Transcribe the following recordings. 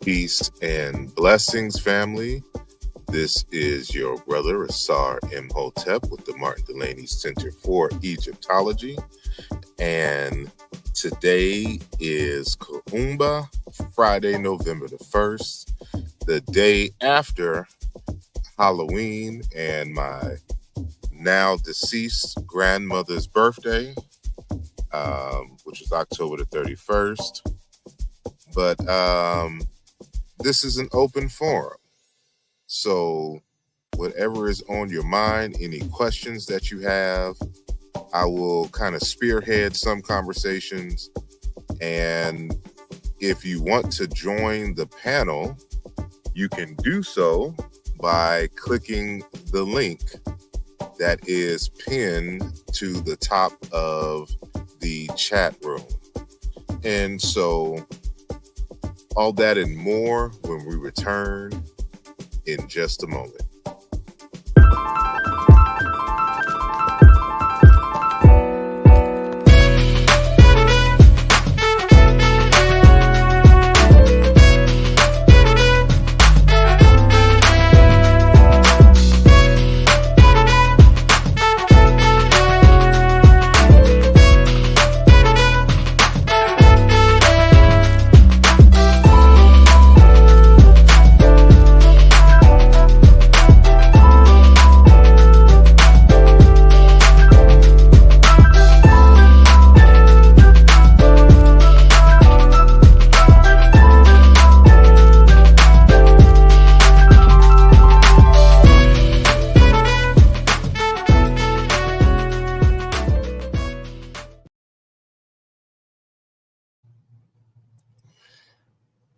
Peace and blessings, family. This is your brother, asarimhotep, with the Martin Delaney Center for Egyptology. And today is Kuumba, Friday, November the 1st, the day after Halloween and my now deceased grandmother's birthday, which was October the 31st. But this is an open forum. So whatever is on your mind, any questions that you have, I will kind of spearhead some conversations. And if you want to join the panel, you can do so by clicking the link that is pinned to the top of the chat room. And so all that and more when we return in just a moment.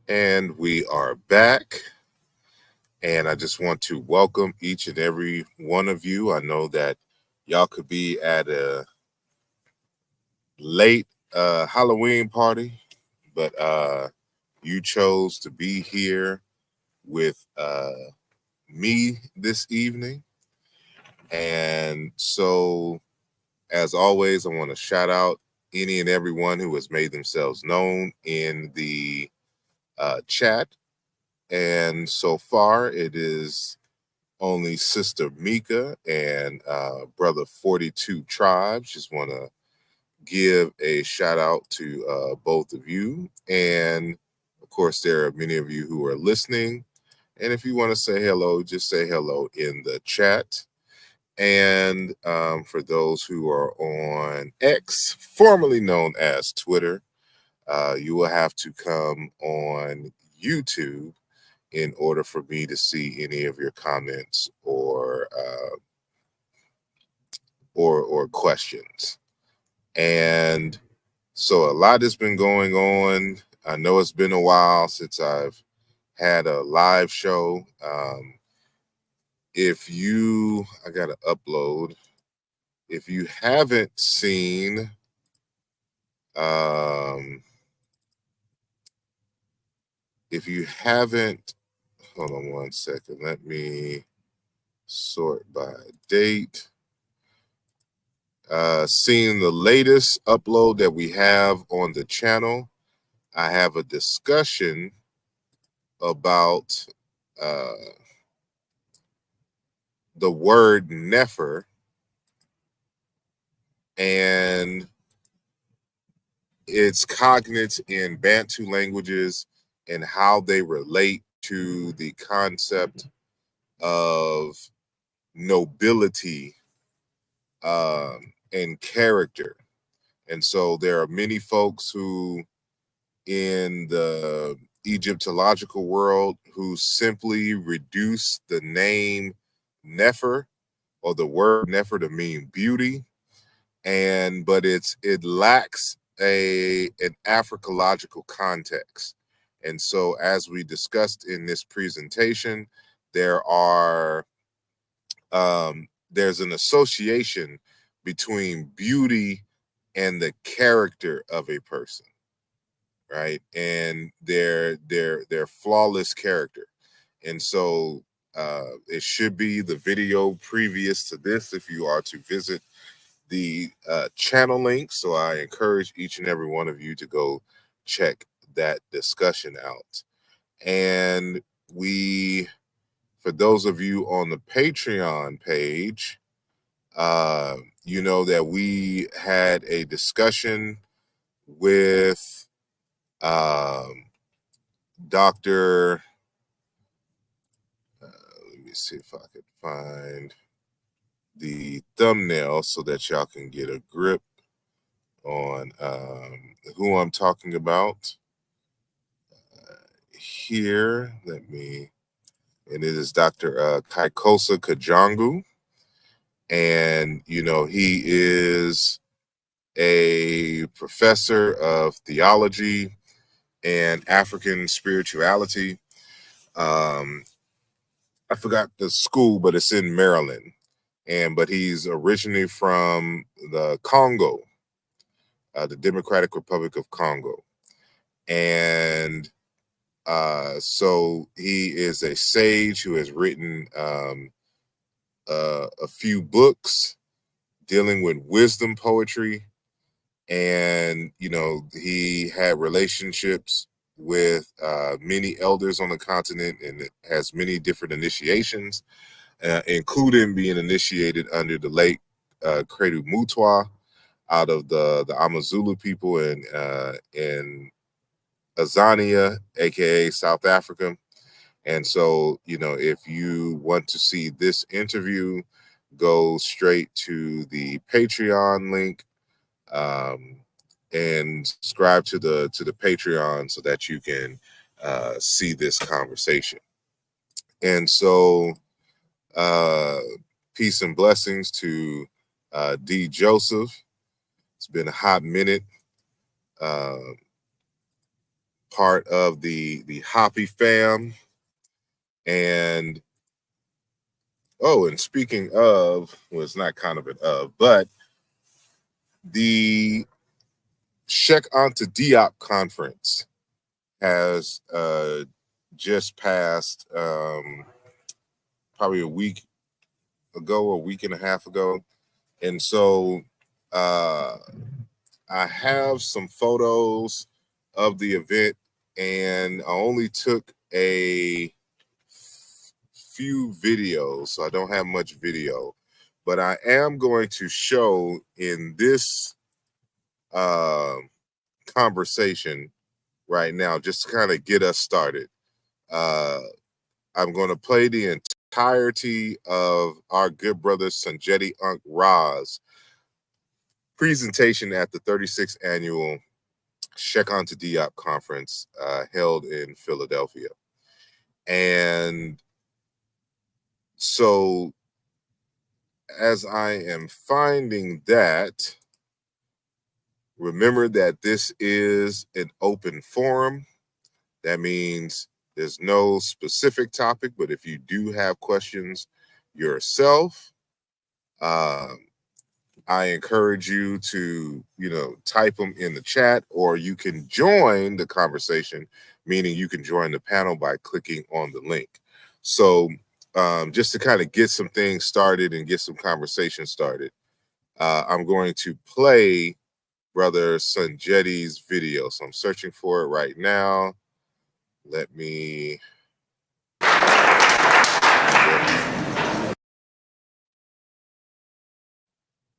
And we are back. And I just want to welcome each and every one of you. I know that y'all could be at a late Halloween party, but you chose to be here with me this evening. And so, as always, I want to shout out any and everyone who has made themselves known in the chat. And so far, it is only Sister Mika and Brother 42 Tribes. Just want to give a shout out to both of you. And of course, there are many of you who are listening. And if you want to say hello, just say hello in the chat. And for those who are on X, formerly known as Twitter, you will have to come on YouTube in order for me to see any of your comments or questions. And so a lot has been going on. I know it's been a while since I've had a live show. I got to upload. If you haven't seen, hold on one second. Let me sort by date. Seeing the latest upload that we have on the channel, I have a discussion about the word Nefer and its cognates in Bantu languages and how they relate to the concept of nobility and character. And so there are many folks who in the Egyptological world who simply reduce the name Nefer or the word Nefer to mean beauty. But it lacks an Africological context. And so as we discussed in this presentation, there's an association between beauty and the character of a person, right? And their flawless character. And so it should be the video previous to this if you are to visit the channel link. So I encourage each and every one of you to go check that discussion out. And for those of you on the Patreon page, you know that we had a discussion with Dr. Let me see if I could find the thumbnail so that y'all can get a grip on who I'm talking about. Here, and it is Dr. Kaikosa Kajangu. And, you know, he is a professor of theology and African spirituality. I forgot the school, but it's in Maryland. But he's originally from the Congo, the Democratic Republic of Congo. And so he is a sage who has written a few books dealing with wisdom poetry. And, you know, he had relationships with many elders on the continent and has many different initiations, including being initiated under the late Credu Mutwa out of the Amazulu people in Azania, aka South Africa. And so, you know, if you want to see this interview, go straight to the Patreon link and subscribe to the Patreon so that you can see this conversation. And so, peace and blessings to D. Joseph. It's been a hot minute. Part of the Hoppy fam. And and speaking of, well, it's not kind of an of, but the Sheikh Anta Diop conference has just passed probably a week and a half ago. And so I have some photos of the event, and I only took a few videos, so I don't have much video, but I am going to show in this conversation right now, just to kind of get us started. I'm going to play the entirety of our good brother Sanjeti Unk Ra's presentation at the 36th annual Sheikh Anta Diop conference held in Philadelphia. And so as I am finding that, remember that this is an open forum. That means there's no specific topic, but if you do have questions yourself, I encourage you to, you know, type them in the chat, or you can join the conversation, meaning you can join the panel by clicking on the link. So just to kind of get some things started and get some conversation started, I'm going to play Brother Sanjeti's video. So I'm searching for it right now. Let me...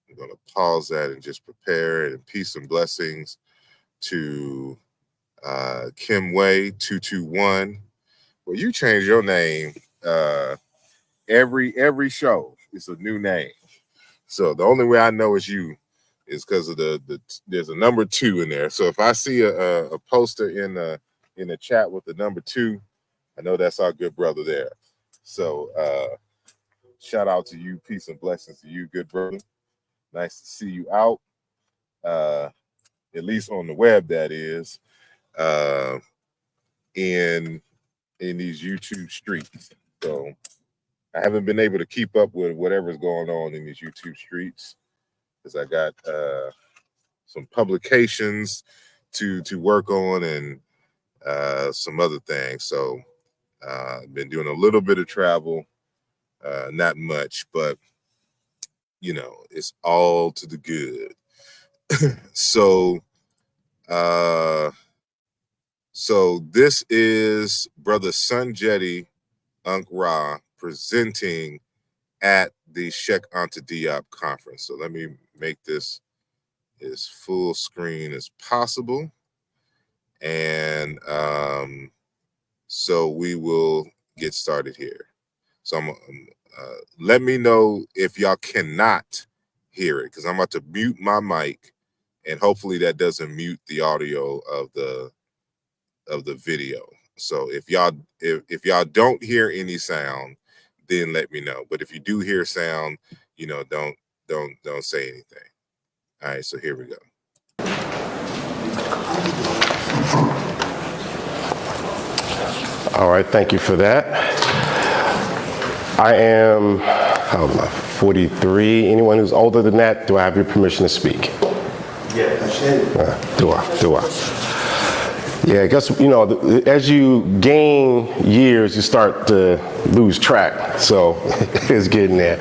I'm going to pause that and just prepare it. And peace and blessings to Kim Way 221. Well, you change your name every show. It's a new name. So the only way I know it's you is because of the there's a number 2 in there. So if I see a poster in the chat with the number 2, I know that's our good brother there. So shout out to you, peace and blessings to you, good brother. Nice to see you out. At least on the web, that is, in these YouTube streets. So I haven't been able to keep up with whatever's going on in these YouTube streets because I got some publications to work on and some other things. So I've been doing a little bit of travel, not much, but you know, it's all to the good. So So this is Brother Sunjeti Unk Ra presenting at the Sheikh Anta Diop conference. So let me make this as full screen as possible. And so we will get started here. So let me know if y'all cannot hear it, because I'm about to mute my mic, and hopefully that doesn't mute the audio of the video. So if y'all don't hear any sound, then let me know. But if you do hear sound, don't say anything. All right, so here we go. All right, thank you for that. I am, 43. Anyone who's older than that, do I have your permission to speak? Yes. Do I? Yeah, I guess, as you gain years, you start to lose track. So it's getting there.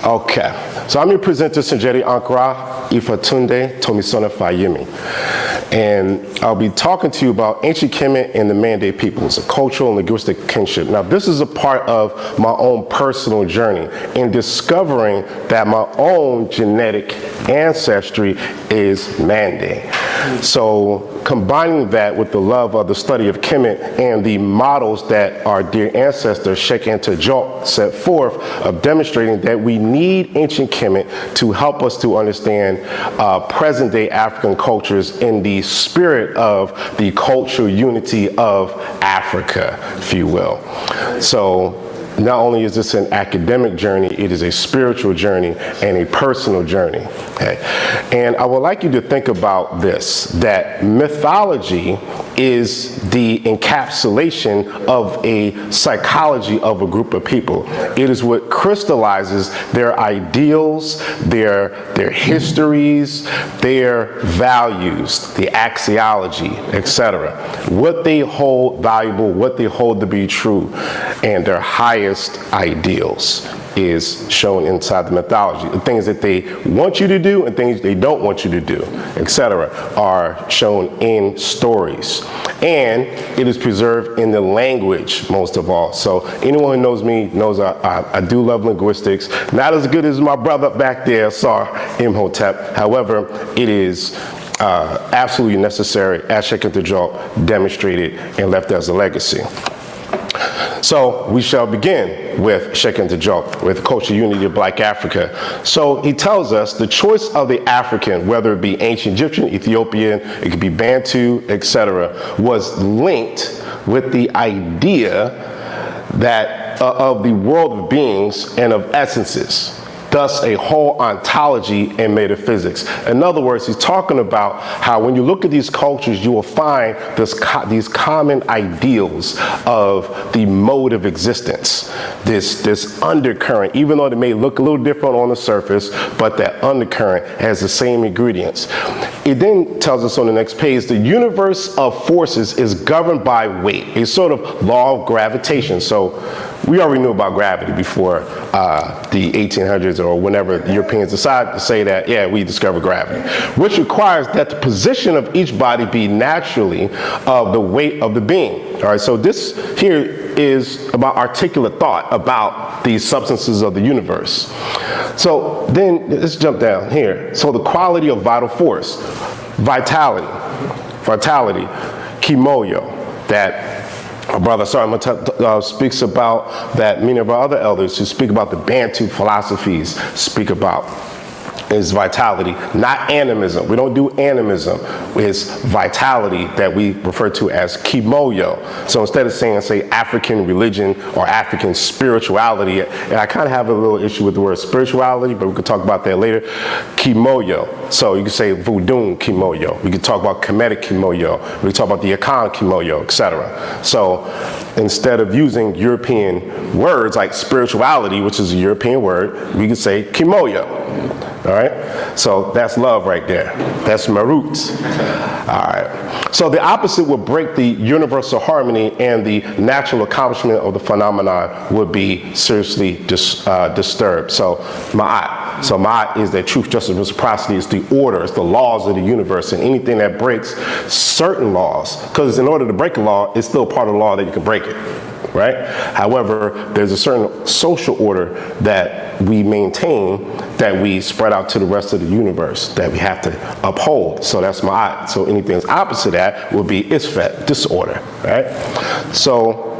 Okay. So I'm your presenter, Sunjeti Unk Ra Ifatunde Tomisona Fayemi. And I'll be talking to you about ancient Kemet and the Mande peoples, a cultural and linguistic kinship. Now, this is a part of my own personal journey in discovering that my own genetic ancestry is Mande. So combining that with the love of the study of Kemet and the models that our dear ancestor Sheikh Anta Diop set forth of demonstrating that we need ancient Kemet to help us to understand present-day African cultures in the spirit of the cultural unity of Africa, if you will. So not only is this an academic journey, it is a spiritual journey and a personal journey. Okay? And I would like you to think about this, that mythology is the encapsulation of a psychology of a group of people. It is what crystallizes their ideals, their histories, their values, the axiology, etc. What they hold valuable, what they hold to be true, and their highest ideals is shown inside the mythology. The things that they want you to do and things they don't want you to do, etc., are shown in stories. And it is preserved in the language, most of all. So anyone who knows me knows I do love linguistics. Not as good as my brother back there, asarimhotep. However, it is absolutely necessary, as Sheikh Anta Diop demonstrated and left as a legacy. So we shall begin with Sheikh Anta Diop, with cultural unity of Black Africa. So he tells us the choice of the African, whether it be ancient Egyptian, Ethiopian, it could be Bantu, etc., was linked with the idea that of the world of beings and of essences. Thus a whole ontology and metaphysics. In other words, he's talking about how when you look at these cultures, you will find these common ideals of the mode of existence, this undercurrent, even though they may look a little different on the surface, but that undercurrent has the same ingredients. It then tells us on the next page, the universe of forces is governed by weight, a sort of law of gravitation. So we already knew about gravity before the 1800s or whenever the Europeans decided to say that, yeah, we discovered gravity, which requires that the position of each body be naturally of the weight of the being. All right, so this here is about articulate thought about these substances of the universe. So then let's jump down here. So the quality of vital force, vitality, kimoyo, that our brother Asarimhotep speaks about, that many of our other elders who speak about the Bantu philosophies speak about, is vitality, not animism. We don't do animism. It's vitality that we refer to as kimoyo. So instead of saying, say, African religion or African spirituality, and I kind of have a little issue with the word spirituality, but we could talk about that later, kimoyo. So you could say voodoo kimoyo. We could talk about Kemetic kimoyo. We could talk about the Akan kimoyo, etc. So instead of using European words like spirituality, which is a European word, we could say kimoyo. All right, so that's love right there. That's my roots. All right, so the opposite would break the universal harmony, and the natural accomplishment of the phenomenon would be seriously disturbed. So ma'at. So ma'at is that truth, justice, reciprocity. It's the order, it's the laws of the universe, and anything that breaks certain laws, because in order to break a law, it's still part of the law that you can break it. Right? However, there's a certain social order that we maintain that we spread out to the rest of the universe that we have to uphold. So that's ma'at. So anything that's opposite of that will be isfet, disorder. Right? So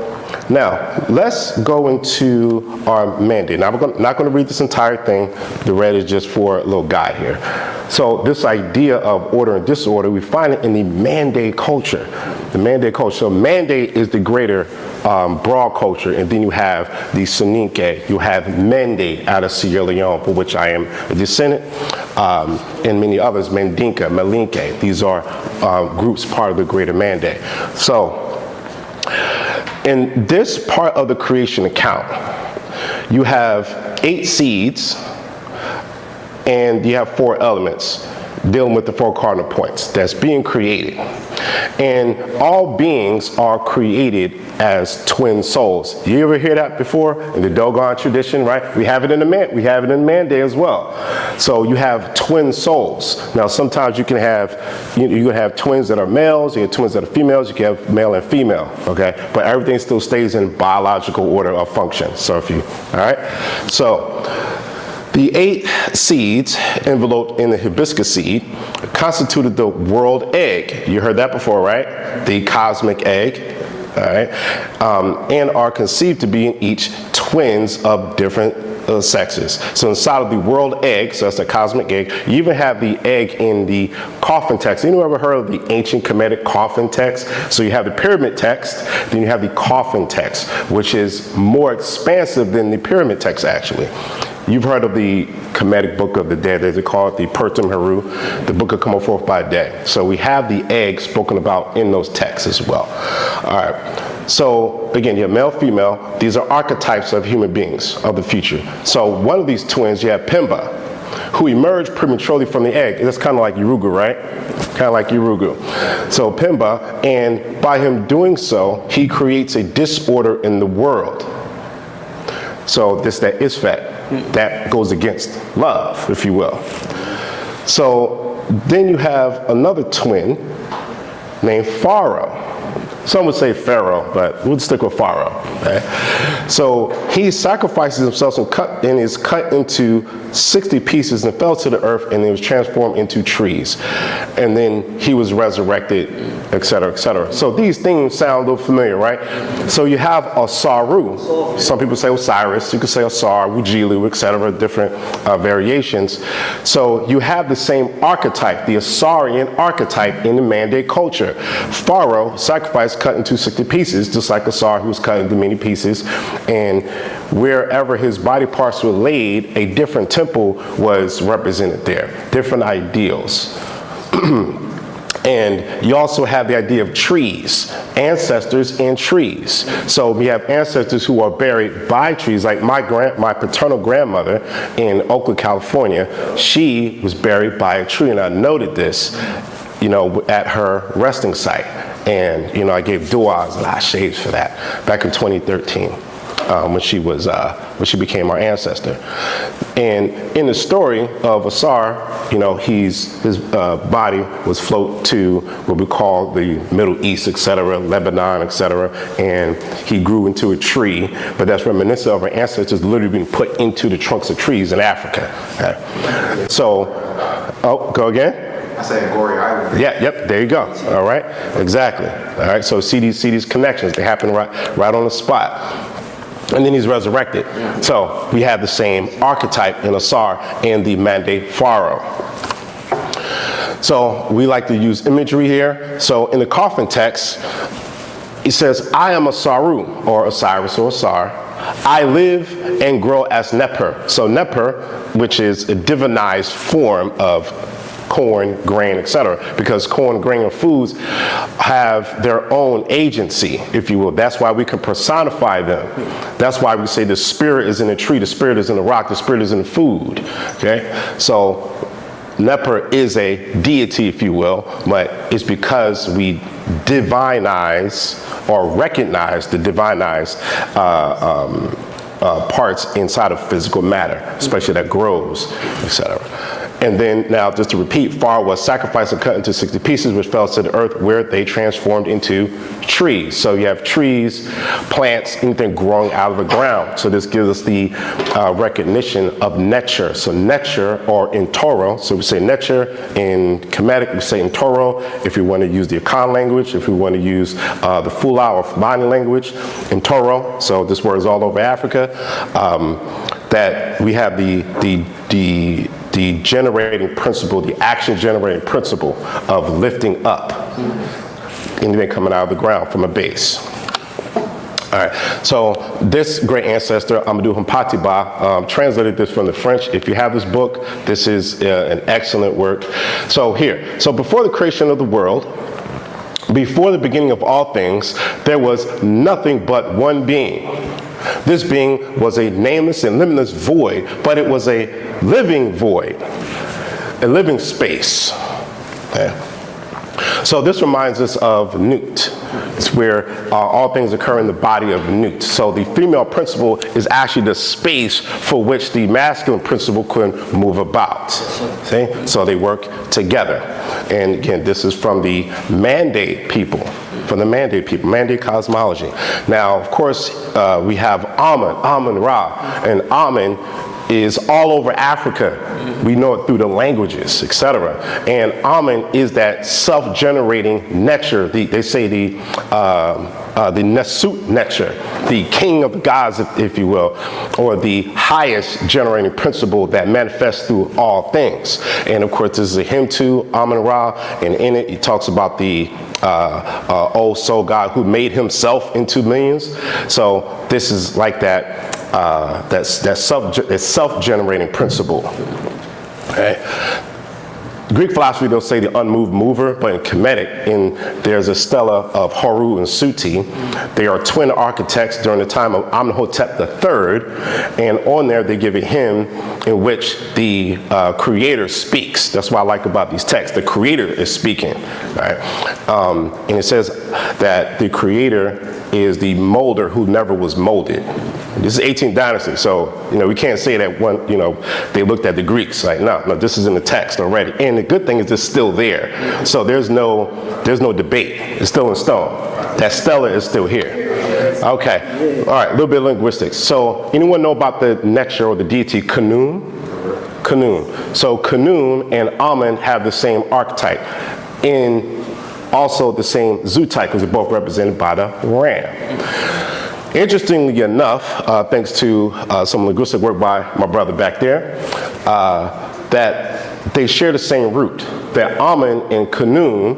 now let's go into our Mande. Now we're not going to read this entire thing. The red is just for a little guide here. So this idea of order and disorder, we find it in the Mande culture. The Mande culture. So Mande is the greater broad culture, and then you have the Soninke, you have Mende out of Sierra Leone, for which I am a descendant, and many others, Mandinka, Malinke. These are groups part of the greater Mande. So in this part of the creation account, you have 8 seeds, and you have 4 elements dealing with the 4 cardinal points that's being created. And all beings are created as twin souls. You ever hear that before in the Dogon tradition, right? We have it in the Mande as well. So you have twin souls. Now sometimes you can have twins that are males, you have twins that are females, you can have male and female, okay? But everything still stays in biological order of function. So all right? So the 8 seeds enveloped in the hibiscus seed constituted the world egg. You heard that before, right? The cosmic egg. All right, and are conceived to be in each twins of different sexes. So inside of the world egg, so that's the cosmic egg, you even have the egg in the coffin text. Anyone ever heard of the ancient Kemetic coffin text? So you have the pyramid text, then you have the coffin text, which is more expansive than the pyramid text actually. You've heard of the Kemetic Book of the Dead. They call it the Pertum Heru, the Book of Come Forth by Day. So we have the egg spoken about in those texts as well. All right. So again, you have male, female. These are archetypes of human beings of the future. So one of these twins, you have Pimba, who emerged prematurely from the egg. That's kind of like Urugu, right? Kind of like Urugu. So Pimba, and by him doing so, he creates a disorder in the world. So this, that isfet, that goes against love, if you will. So then you have another twin named Pharaoh. Some would say Pharaoh, but we'll stick with Pharaoh. Okay? So he sacrifices himself and is cut into 60 pieces and fell to the earth, and he was transformed into trees. And then he was resurrected, etc., etc. So these things sound a little familiar, right? So you have Asaru. Some people say Osiris. You could say Asar, Wujilu, etc., different variations. So you have the same archetype, the Asarian archetype in the Mande culture. Pharaoh sacrificed, cut into 60 pieces, just like Asar, who was cut into many pieces, and wherever his body parts were laid, a different temple was represented there, different ideals. And you also have the idea of trees, ancestors and trees. So we have ancestors who are buried by trees, like my paternal grandmother in Oakland, California. She was buried by a tree, and I noted this, at her resting site. And, I gave du'as and shades for that back in 2013 when she became our ancestor. And in the story of Asar, his body was float to what we call the Middle East, etc., Lebanon, etc., and he grew into a tree, but that's reminiscent of our ancestors literally being put into the trunks of trees in Africa. Okay. So, go again? I said Gory Island. Yeah, yep, there you go. All right, exactly. All right, so see these connections. They happen right on the spot. And then he's resurrected. So we have the same archetype in Asar and the Mande Pharaoh. So we like to use imagery here. So in the coffin text, it says, I am Asaru, or Osiris or Asar. I live and grow as Neper. So Neper, which is a divinized form of corn, grain, etc. Because corn, grain, and foods have their own agency, if you will. That's why we can personify them. That's why we say the spirit is in the tree, the spirit is in the rock, the spirit is in the food. Okay? So Neper is a deity, if you will, but it's because we divinize or recognize the divinized parts inside of physical matter, especially that grows, etc. And then now, just to repeat, far was sacrificed and cut into 60 pieces, which fell to the earth, where they transformed into trees. So you have trees, plants, anything growing out of the ground. So this gives us the recognition of nature. So nature, or in Toro, so we say nature in Kemetic, we say in Toro. If you want to use the Akan language, if we want to use the Fula or Fulani language, in Toro. So this word is all over Africa. That we have the generating principle, the action generating principle of lifting up anything coming out of the ground from a base. All right, so this great ancestor, Amadou Hampatiba, translated this from the French. If you have this book, this is an excellent work. So here, so before the creation of the world, before the beginning of all things, there was nothing but one being. This being was a nameless and limitless void, but it was a living void, a living space. Okay. So this reminds us of Nut. It's where all things occur in the body of Nut. So the female principle is actually the space for which the masculine principle can move about. See? So they work together. And again, this is from the Mande people. From the Mande people, Mande cosmology. Now, of course, we have Amun Ra, and Amun is all over Africa. We know it through the languages, etc. And Amun is that self-generating nature. They say the Nesut nature, the king of the gods, if you will, or the highest generating principle that manifests through all things. And of course, this is a hymn to Amun Ra, and in it, he talks about the old soul God who made himself into millions. So this is like that. That's self-generating principle. Okay. Greek philosophy, they'll say the unmoved mover, but in Kemetic, there's a stela of Horu and Suti. They are twin architects during the time of Amenhotep III, and on there they give a hymn in which the creator speaks. That's what I like about these texts. The creator is speaking, right? And it says that the creator is the molder who never was molded. This is 18th dynasty, so we can't say that they looked at the Greeks. Like, no, this is in the text already. And the good thing is it's still there. So there's no debate. It's still in stone. That stela is still here. Okay. All right, a little bit of linguistics. So anyone know about the nature or the deity Khnum? Khnum. So Khnum and Amun have the same archetype. In also the same zootype, because they're both represented by the ram. Interestingly enough, thanks to some linguistic work by my brother back there, that they share the same root. That Amun and Khnum,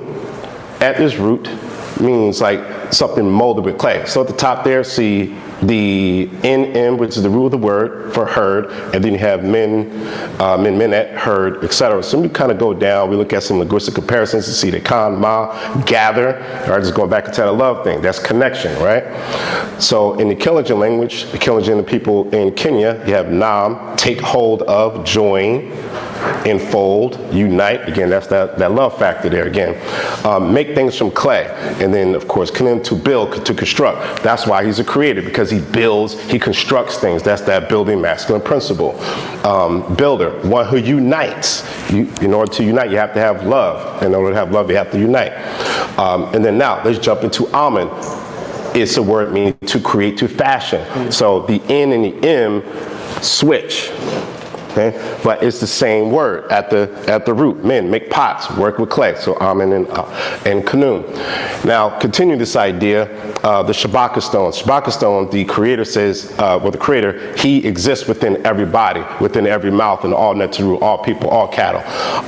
at this root, means like something molded with clay. So at the top there, see the NM, which is the root of the word for herd, and then you have menet, herd, etc. So we kind of go down, we look at some linguistic comparisons to see the kan, ma, gather, all right, just going back into the love thing, that's connection, right? So in the Kalenjin language, the Kalenjin people in Kenya, you have nam, take hold of, join, enfold, unite. Again, that's that love factor there again. Make things from clay. And then, of course, Khnum, to build, to construct. That's why he's a creator, because he builds, he constructs things. That's that building masculine principle. Builder, one who unites. In order to unite, you have to have love. In order to have love, you have to unite. And then now, let's jump into Amun. It's a word meaning to create, to fashion. So the N and the M switch. Okay? But it's the same word at the root. Men make pots, work with clay. So Amun and Khnum. Now, continue this idea, the Shabaka stone. Shabaka stone, the creator says, the creator, he exists within every body, within every mouth, and all Netzeru, all people, all cattle,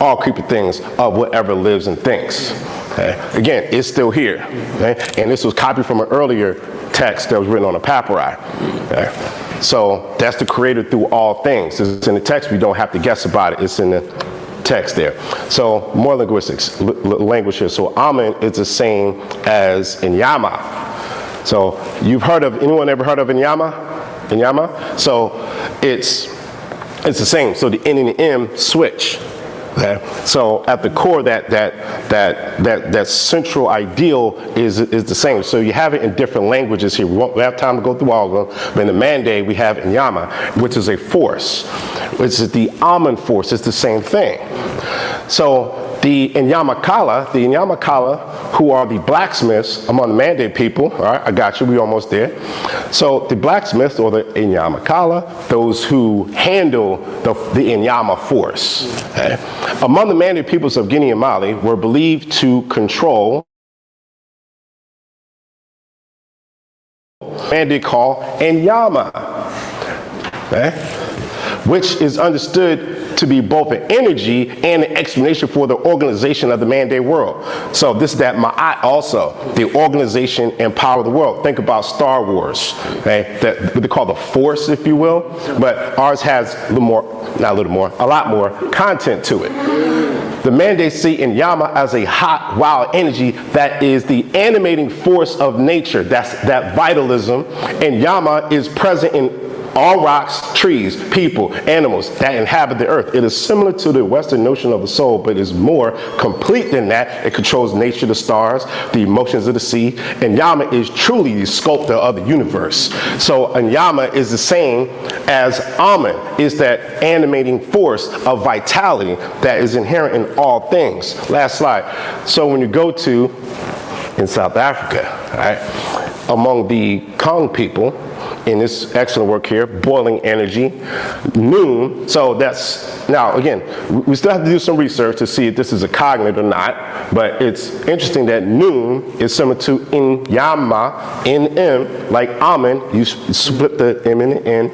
all creeping things of whatever lives and thinks. Okay? Again, it's still here. Okay? And this was copied from an earlier text that was written on a papyri. Okay? So that's the creator through all things. It's in the text, we don't have to guess about it. It's in the text there. So more linguistics, language here. So Amen is the same as Inyama. So anyone ever heard of Inyama? Inyama? So it's the same. So the N and the M switch. Okay? So at the core, that central ideal is the same. So you have it in different languages here. We won't have time to go through all of them. But in the Mande, we have Inyama, which is a force. Which is the Amen force. It's the same thing. So the Inyamakala, who are the blacksmiths among the Mande people, all right, I got you, we almost there. So the blacksmiths, or the Inyamakala, those who handle the Inyama force, okay, among the Mande peoples of Guinea and Mali, were believed to control Mande call Inyama, okay, which is understood to be both an energy and an explanation for the organization of the Mande world. So this is that Ma'at also, the organization and power of the world. Think about Star Wars, okay? That what they call the Force, if you will, but ours has a lot more content to it. The Mande see Inyama as a hot, wild energy that is the animating force of nature. That's that vitalism. And Yama is present in all rocks, trees, people, animals that inhabit the earth. It is similar to the Western notion of the soul, but is more complete than that. It controls nature, the stars, the emotions of the sea, and Yama is truly the sculptor of the universe. So Yama is the same as Amen, is that animating force of vitality that is inherent in all things. Last slide. So when you go to in South Africa, right, among the Kong people, in this excellent work here, boiling energy, noon. So that's, now again, we still have to do some research to see if this is a cognate or not, but it's interesting that noon is similar to Inyama, NM, like Amen, you split the M and the N.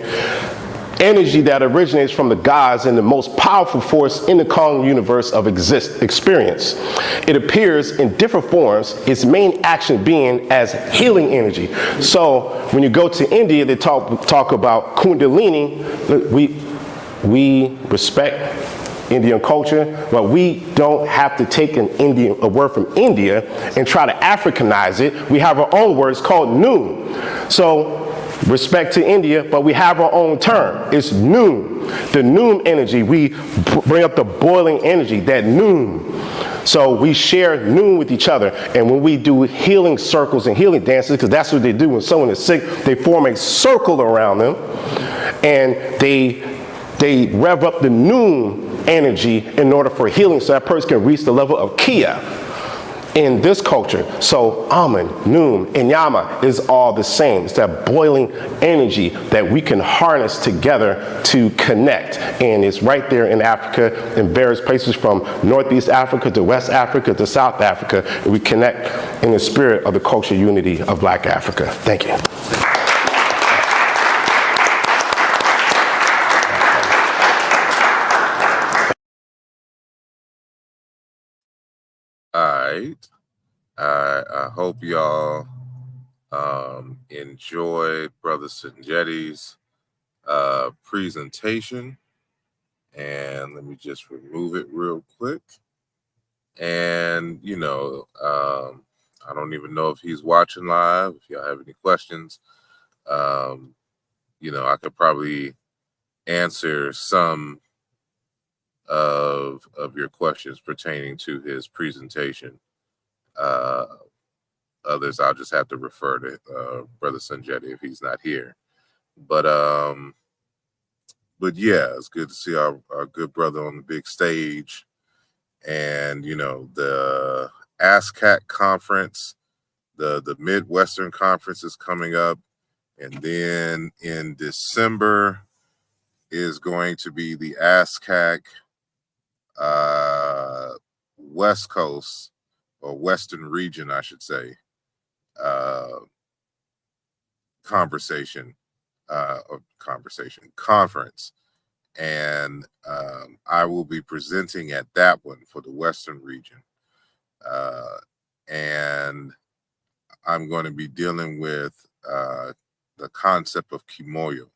Energy that originates from the gods and the most powerful force in the Kong universe of experience. It appears in different forms, its main action being as healing energy. So when you go to India, they talk about Kundalini. We respect Indian culture, but we don't have to take a word from India and try to Africanize it. We have our own words called noon. So respect to India, but we have our own term. It's noon. The noon energy, we bring up the boiling energy, that noon. So we share noon with each other. And when we do healing circles and healing dances, because that's what they do when someone is sick, they form a circle around them and they rev up the noon energy in order for healing so that person can reach the level of Kia in this culture. So Amen, noon, and Yama is all the same. It's that boiling energy that we can harness together to connect. And it's right there in Africa, in various places from Northeast Africa to West Africa to South Africa. And we connect in the spirit of the cultural unity of Black Africa. Thank you. All right. I hope y'all enjoyed Brother Sanjetti's presentation. And let me just remove it real quick. And, I don't even know if he's watching live. If y'all have any questions, I could probably answer some of your questions pertaining to his presentation. Others I'll just have to refer to Brother Sanjetti if he's not here. But yeah, it's good to see our good brother on the big stage. And the ASCAC conference, the Midwestern conference is coming up, and then in December is going to be the ASCAC West Coast, or Western region, I should say, conference. And I will be presenting at that one for the Western region. And I'm going to be dealing with the concept of Kimoyo.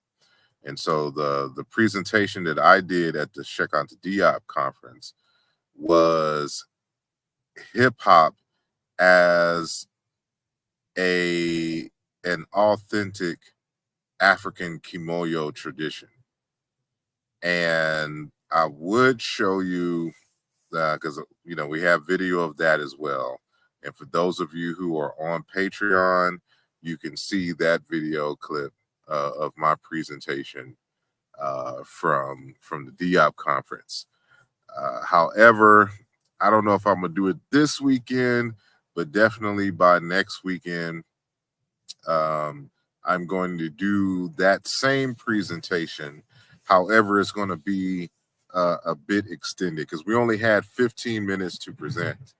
And so the presentation that I did at the Sheikh Anta Diop conference was hip hop as an authentic African kimoyo tradition. And I would show you, because we have video of that as well. And for those of you who are on Patreon, you can see that video clip of my presentation from the DIOP conference. However, I don't know if I'm gonna do it this weekend, but definitely by next weekend, I'm going to do that same presentation. However, it's going to be a bit extended because we only had 15 minutes to present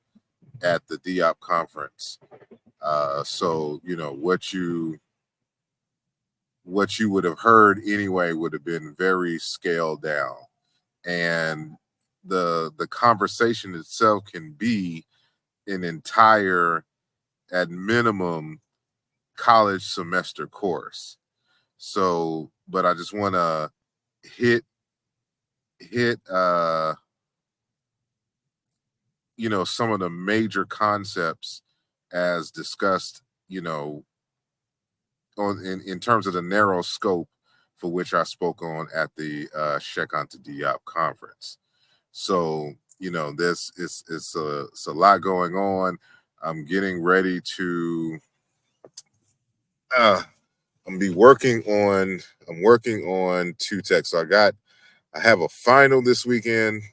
at the DIOP conference. So what you would have heard anyway would have been very scaled down, and the conversation itself can be an entire, at minimum, college semester course. So, but I just want to hit some of the major concepts as discussed, in terms of the narrow scope for which I spoke on at the Shekant Diop conference. So, this is it's a lot going on. I'm getting ready to I'm working on two texts. I have a final this weekend,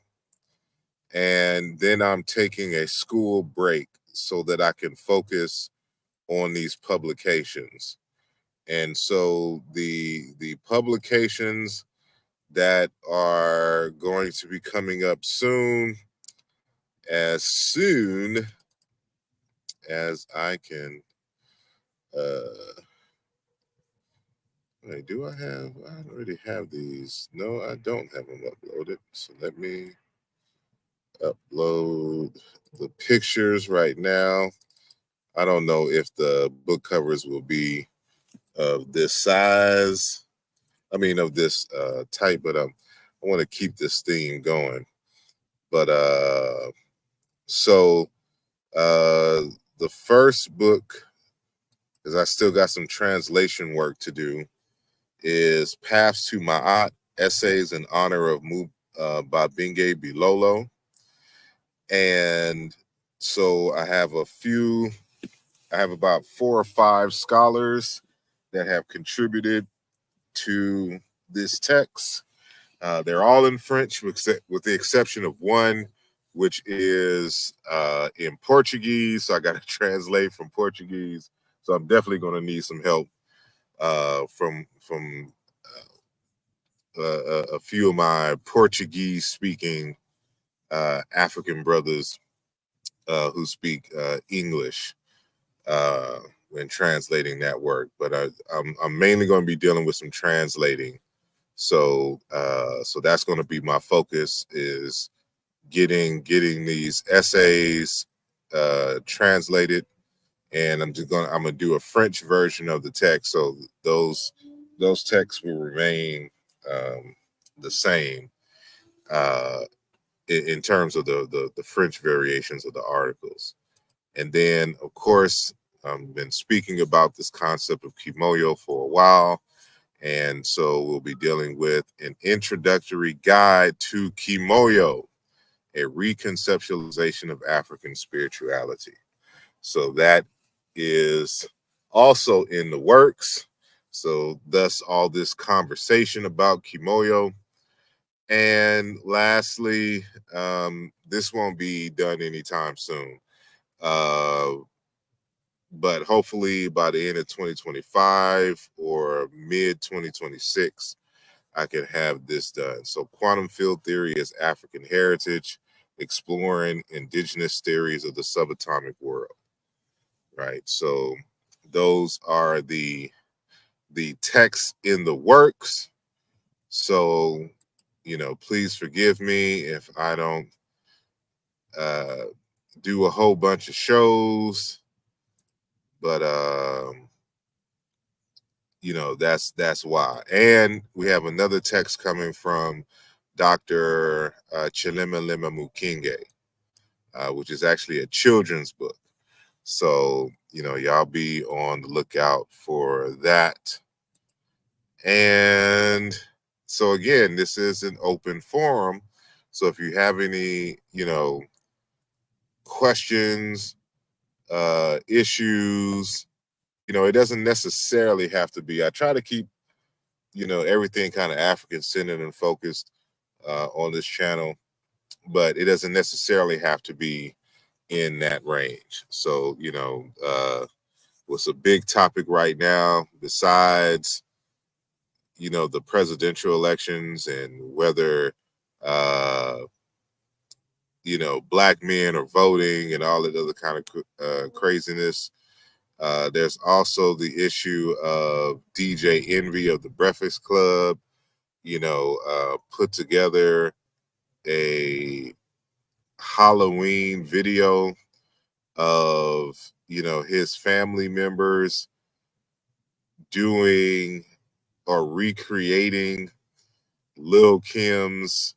and then I'm taking a school break so that I can focus on these publications. And so the publications that are going to be coming up soon as I can wait, I already have these. No, I don't have them uploaded. So let me upload the pictures right now. I don't know if the book covers will be of this size. I mean, of this type, but I want to keep this theme going. But so the first book, because I still got some translation work to do, is Paths to Ma'at, Essays in Honor of Babinge Bilolo. And so I have about 4 or 5 scholars that have contributed to this text. They're all in French, with the exception of one, which is in Portuguese. So I got to translate from Portuguese. So I'm definitely going to need some help from a few of my Portuguese-speaking African brothers who speak English when translating that work. But I'm mainly going to be dealing with some translating. So that's going to be my focus, is getting these essays translated, and I'm gonna do a French version of the text. So those texts will remain the same in terms of the French variations of the articles. And then, of course, I've been speaking about this concept of kimoyo for a while. And so we'll be dealing with an introductory guide to kimoyo, a reconceptualization of African spirituality. So that is also in the works. So thus all this conversation about kimoyo. And lastly, this won't be done anytime soon. But hopefully by the end of 2025 or mid 2026, I can have this done. So quantum field theory is African heritage, exploring indigenous theories of the subatomic world. Right. So those are the texts in the works. So, please forgive me if I don't do a whole bunch of shows, but that's why. And we have another text coming from Dr. Chilemalima Mukinge. which is actually a children's book. So, y'all be on the lookout for that. And so again, this is an open forum. So if you have any, questions, issues, it doesn't necessarily have to be. I try to keep, everything kind of African centered and focused on this channel, but it doesn't necessarily have to be in that range. So, what's a big topic right now besides, the presidential elections and whether, black men are voting and all that other kind of craziness. There's also the issue of DJ Envy of the Breakfast Club, put together a Halloween video of, his family members doing or recreating Lil Kim's,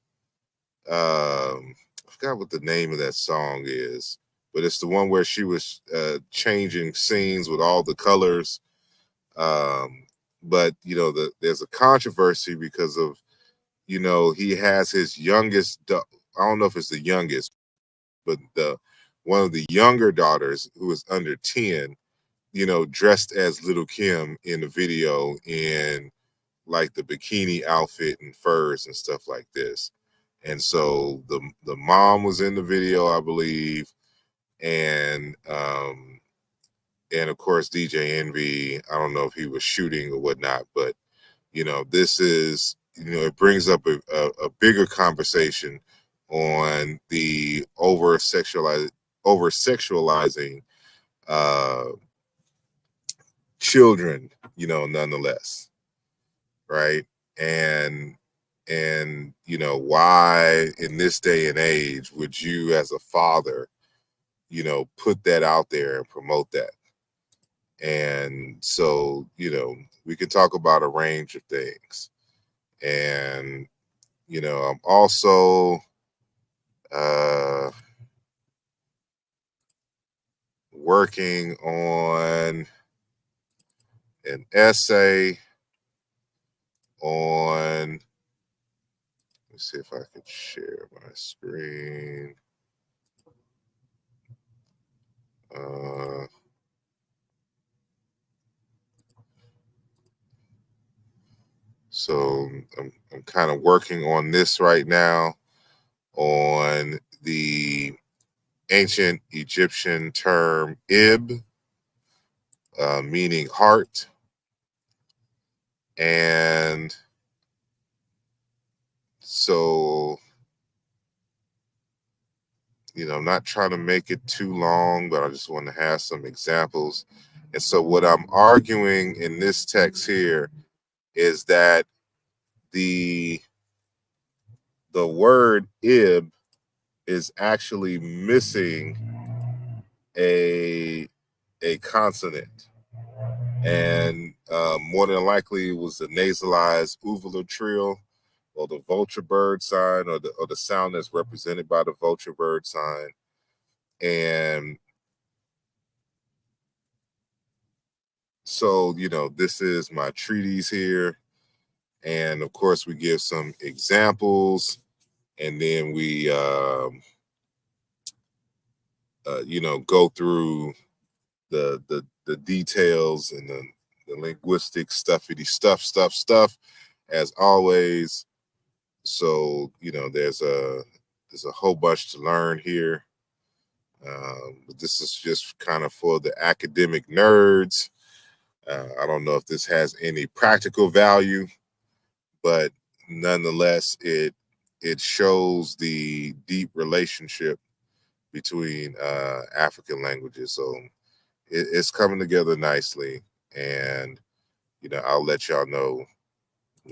I forgot what the name of that song is, but it's the one where she was changing scenes with all the colors. But there's a controversy because of, he has his youngest. I don't know if it's the youngest, but one of the younger daughters who is under 10, dressed as Little Kim in the video in like the bikini outfit and furs and stuff like this. And so the mom was in the video, I believe, and of course DJ Envy. I don't know if he was shooting or whatnot, but this is, it brings up a bigger conversation on the over sexualizing children, nonetheless, right? And why in this day and age would you as a father, put that out there and promote that? And so, we can talk about a range of things. And, I'm also working on an essay on, let's see if I can share my screen. So I'm kind of working on this right now, on the ancient Egyptian term Ib, meaning heart. And so, I'm not trying to make it too long, but I just want to have some examples. And so what I'm arguing in this text here is that the word Ib is actually missing a consonant. And more than likely it was the nasalized uvular trill, or the vulture bird sign, or the sound that's represented by the vulture bird sign. And so, this is my treatise here. And of course, we give some examples, and then we, go through the details and the linguistic stuffity stuff as always. So, there's a whole bunch to learn here. But this is just kind of for the academic nerds. I don't know if this has any practical value, but nonetheless, it shows the deep relationship between African languages. So it's coming together nicely, and I'll let y'all know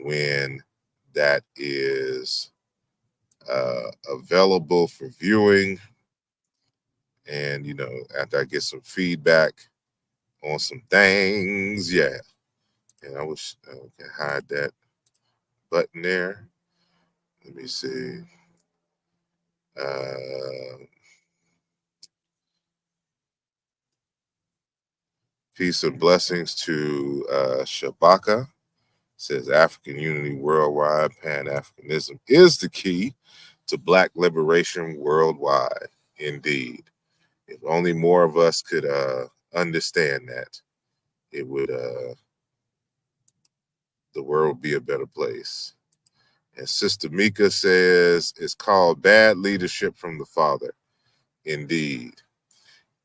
when that is available for viewing. And after I get some feedback on some things, yeah. And I wish I can hide that button there. Let me see. Peace and blessings to Shabaka. Says African unity worldwide, Pan-Africanism is the key to Black liberation worldwide. Indeed. If only more of us could understand that, it would the world would be a better place. And Sister Mika says it's called bad leadership from the father. Indeed.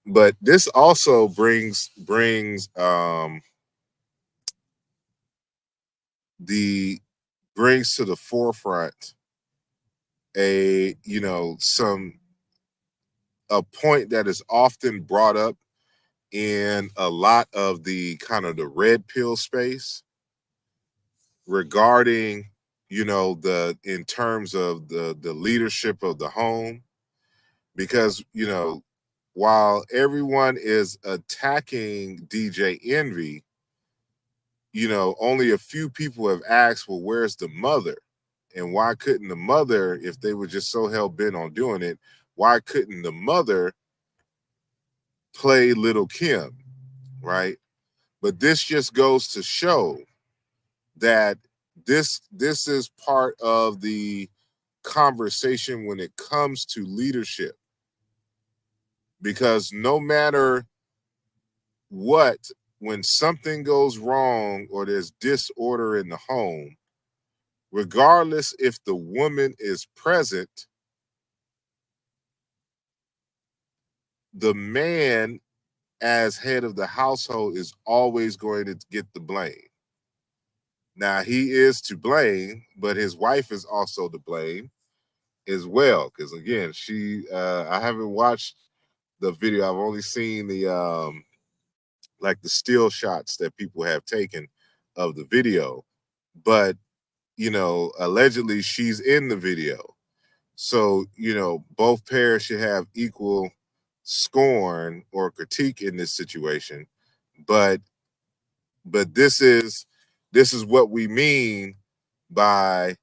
But this also brings to the forefront a point that is often brought up in a lot of the kind of the red pill space regarding in terms of the leadership of the home, because while everyone is attacking DJ Envy, only a few people have asked, well, where's the mother? And why couldn't the mother, if they were just so hell-bent on doing it, why couldn't the mother play Little Kim, right? But this just goes to show that this is part of the conversation when it comes to leadership. Because no matter what, when something goes wrong or there's disorder in the home, regardless if the woman is present, the man as head of the household is always going to get the blame. Now, he is to blame, but his wife is also to blame as well. Because again, I haven't watched the video. I've only seen the like the still shots that people have taken of the video. But allegedly she's in the video. So, both pairs should have equal scorn or critique in this situation. But this is what we mean by,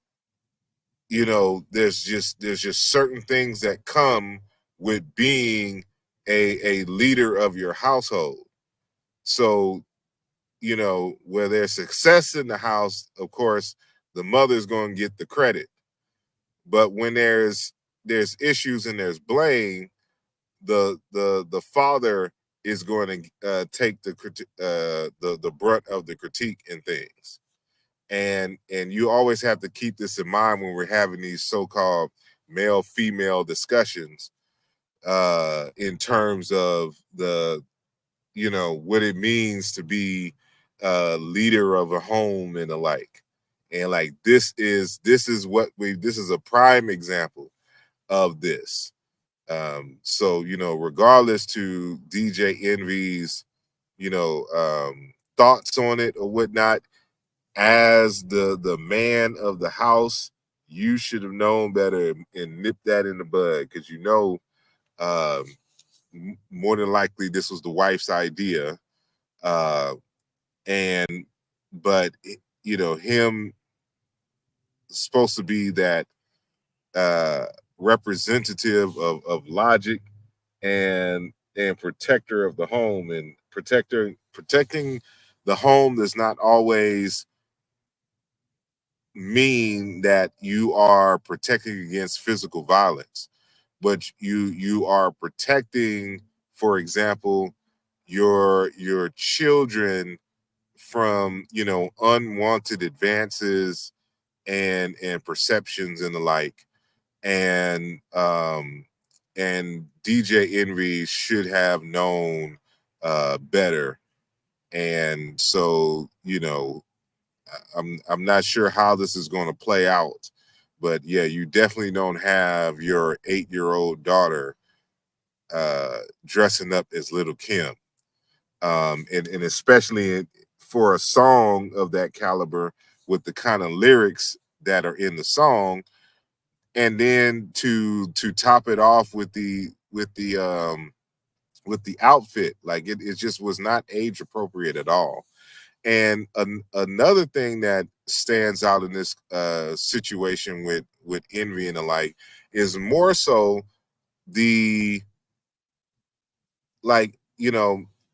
there's just certain things that come with being a leader of your household. So, where there's success in the house, of course, the mother's going to get the credit. But when there's issues and there's blame, the father is going to take the brunt of the critique and things. And you always have to keep this in mind when we're having these so-called male-female discussions in terms of the what it means to be a leader of a home and the like. And like this is a prime example of this. So regardless to DJ Envy's thoughts on it or whatnot, as the man of the house, you should have known better and nipped that in the bud, because more than likely this was the wife's idea. But him supposed to be that representative of logic and protector of the home, and protecting the home does not always mean that you are protecting against physical violence, but you are protecting, for example, your children from unwanted advances and perceptions and the like. And DJ Envy should have known better. And so I'm not sure how this is going to play out, but yeah, you definitely don't have your 8-year-old daughter dressing up as Little Kim, and especially for a song of that caliber with the kind of lyrics that are in the song, and then to top it off with the outfit, like it just was not age appropriate at all. And another thing that stands out in this situation with Envy and the like is more so the, like,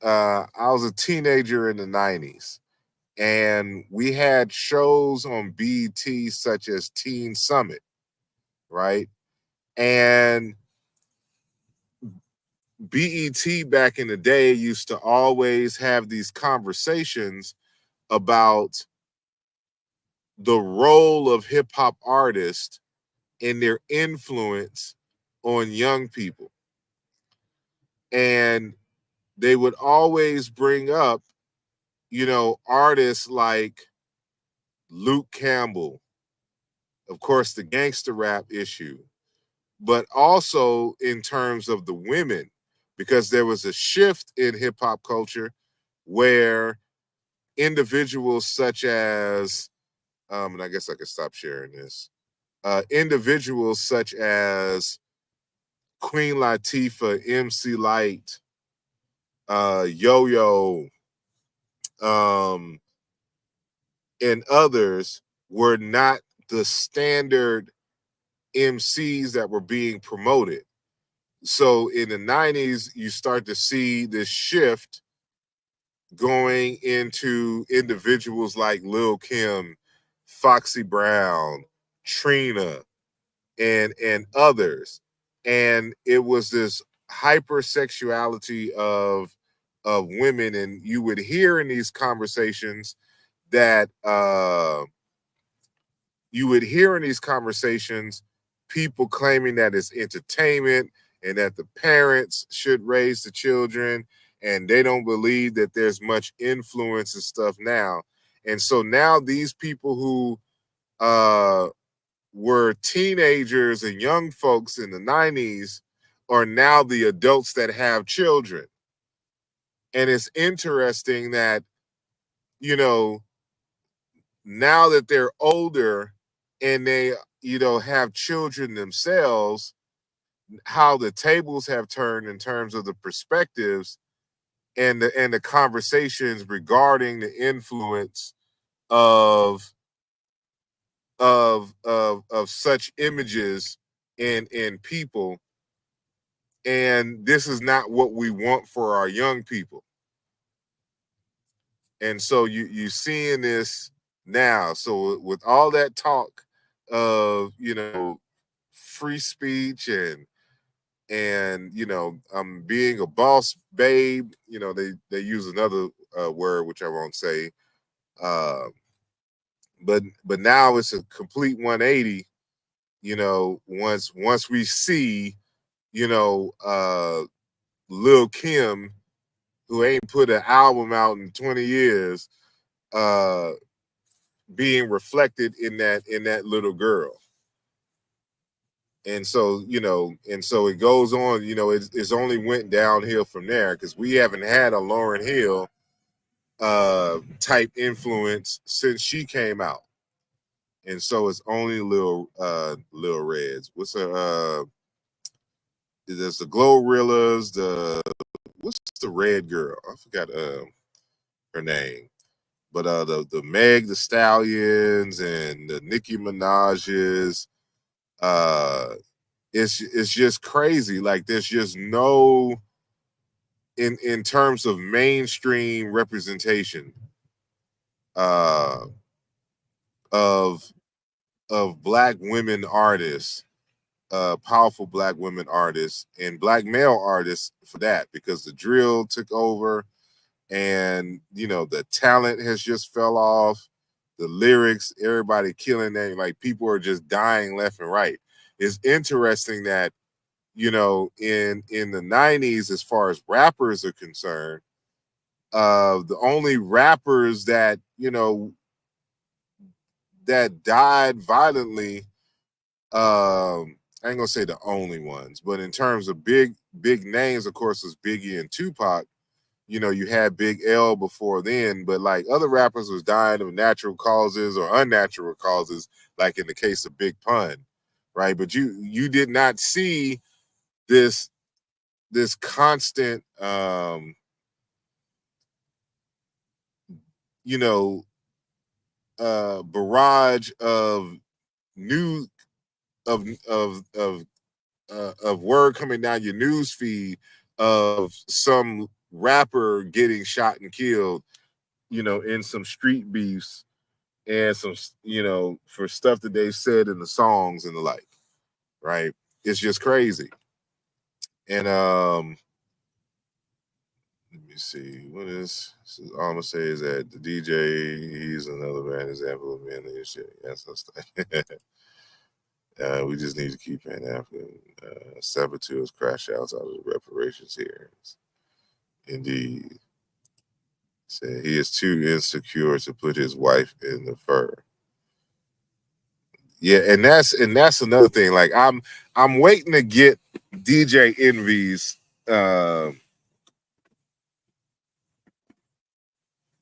I was a teenager in the 90s, and we had shows on BET such as Teen Summit, right? And BET back in the day used to always have these conversations about the role of hip hop artists and their influence on young people. And they would always bring up, artists like Luke Campbell, of course, the gangster rap issue, but also in terms of the women, because there was a shift in hip hop culture where individuals such as, and I guess I could stop sharing this, individuals such as Queen Latifah, MC Light, Yo Yo, um, and others were not the standard MCs that were being promoted. So in the 90s, you start to see this shift going into individuals like Lil Kim, Foxy Brown, Trina, and others. And it was this hypersexuality of women, and you would hear in these conversations that people claiming that it's entertainment and that the parents should raise the children, and they don't believe that there's much influence and stuff now. And so now these people who were teenagers and young folks in the 90s are now the adults that have children. And it's interesting that, now that they're older and they, have children themselves, how the tables have turned in terms of the perspectives and the conversations regarding the influence of such images in people. And this is not what we want for our young people. And so you seeing this now. So with all that talk of, free speech and I'm being a boss babe, they use another word which I won't say, but now it's a complete 180. Once we see, Lil Kim, who ain't put an album out in 20 years, being reflected in that little girl. And so, it goes on, it's only went downhill from there, because we haven't had a Lauryn Hill type influence since she came out. And so it's only Lil Reds. There's the Glorrillas, what's the red girl? I forgot her name. But the Meg the Stallions and the Nicki Minaj's, it's just crazy. Like, there's just no, in terms of mainstream representation of Black women artists, powerful Black women artists, and Black male artists for that, because the drill took over, and the talent has just fell off. The lyrics, everybody killing that, like, people are just dying left and right. It's interesting that in the 90s, as far as rappers are concerned, the only rappers that that died violently, I ain't gonna say the only ones, but in terms of big names, of course, was Biggie and Tupac. You had Big L before then, but like, other rappers was dying of natural causes or unnatural causes, like in the case of Big Pun, right? But you did not see this constant barrage of new of word coming down your news feed of some rapper getting shot and killed, in some street beefs and some, for stuff that they said in the songs and the like, right? It's just crazy. And let me see, what is all I'm gonna say is that the DJ, he's another bad example of man and shit. Yes, we just need to keep paying African saboteurs, crash outs out of the reparations hearings. Indeed. Said he is too insecure to put his wife in the fur. Yeah, and that's another thing. Like I'm waiting to get DJ Envy's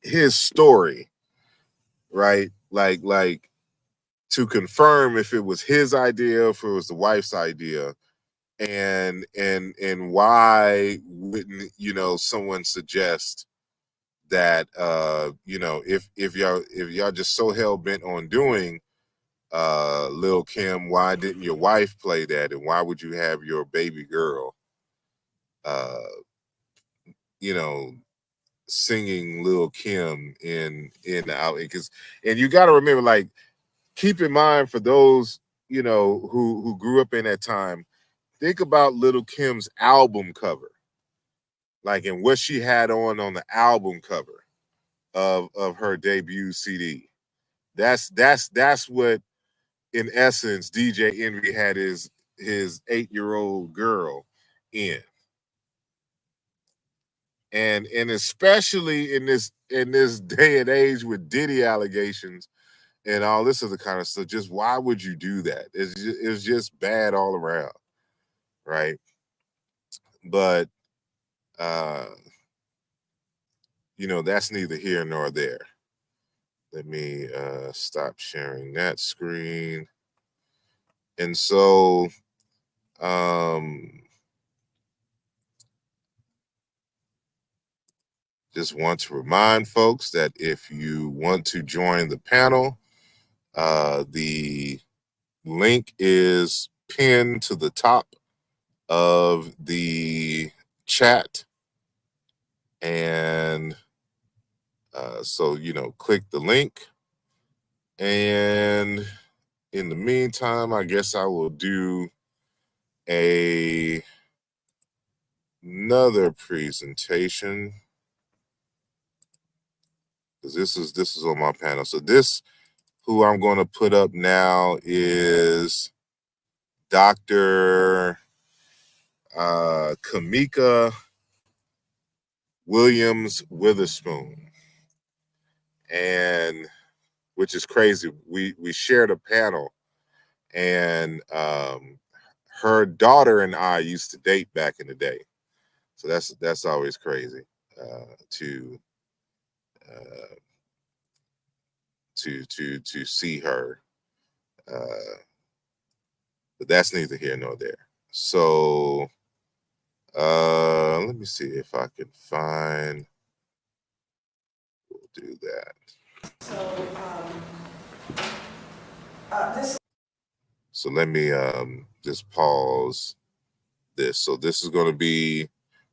his story, right? Like to confirm if it was his idea, if it was the wife's idea, and why wouldn't someone suggest that if y'all just so hell bent on doing Lil Kim, why didn't your wife play that, and why would you have your baby girl singing Lil Kim in the out? Because, and you got to remember, like, keep in mind for those who grew up in that time, think about Lil Kim's album cover, like, and what she had on the album cover of her debut CD. That's what, in essence, DJ Envy had his 8-year-old girl in. And especially in this day and age with Diddy allegations and all this other kind of stuff, just why would you do that? It's just bad all around, right? But that's neither here nor there. Let me stop sharing that screen. And so just want to remind folks that if you want to join the panel, the link is pinned to the top of the chat. And so, click the link. And in the meantime, I guess I will do another presentation, because this is on my panel. So this, who I'm going to put up now, is Dr. Kamika Williams Witherspoon, and which is crazy. We shared a panel, and her daughter and I used to date back in the day. So that's always crazy to see her. But that's neither here nor there. So let me see if I can find. We'll do that. So let me just pause this. So this is going to be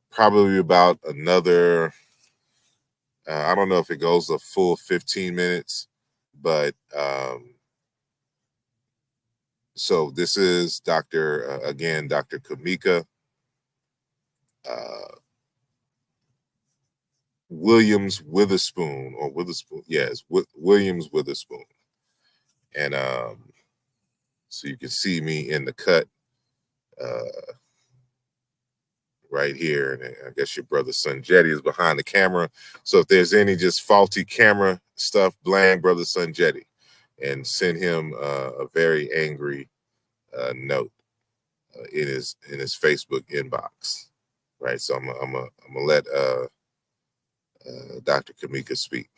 probably about another, I don't know if it goes a full 15 minutes, but so this is Dr. Kamika Williams Witherspoon, or Witherspoon. Yes, Williams Witherspoon. And so you can see me in the cut right here. And I guess your brother Sunjetti is behind the camera. So if there's any just faulty camera stuff, blame brother Sunjetti and send him a very angry note in his Facebook inbox. Right. So I'm gonna let Dr. Kamika speak.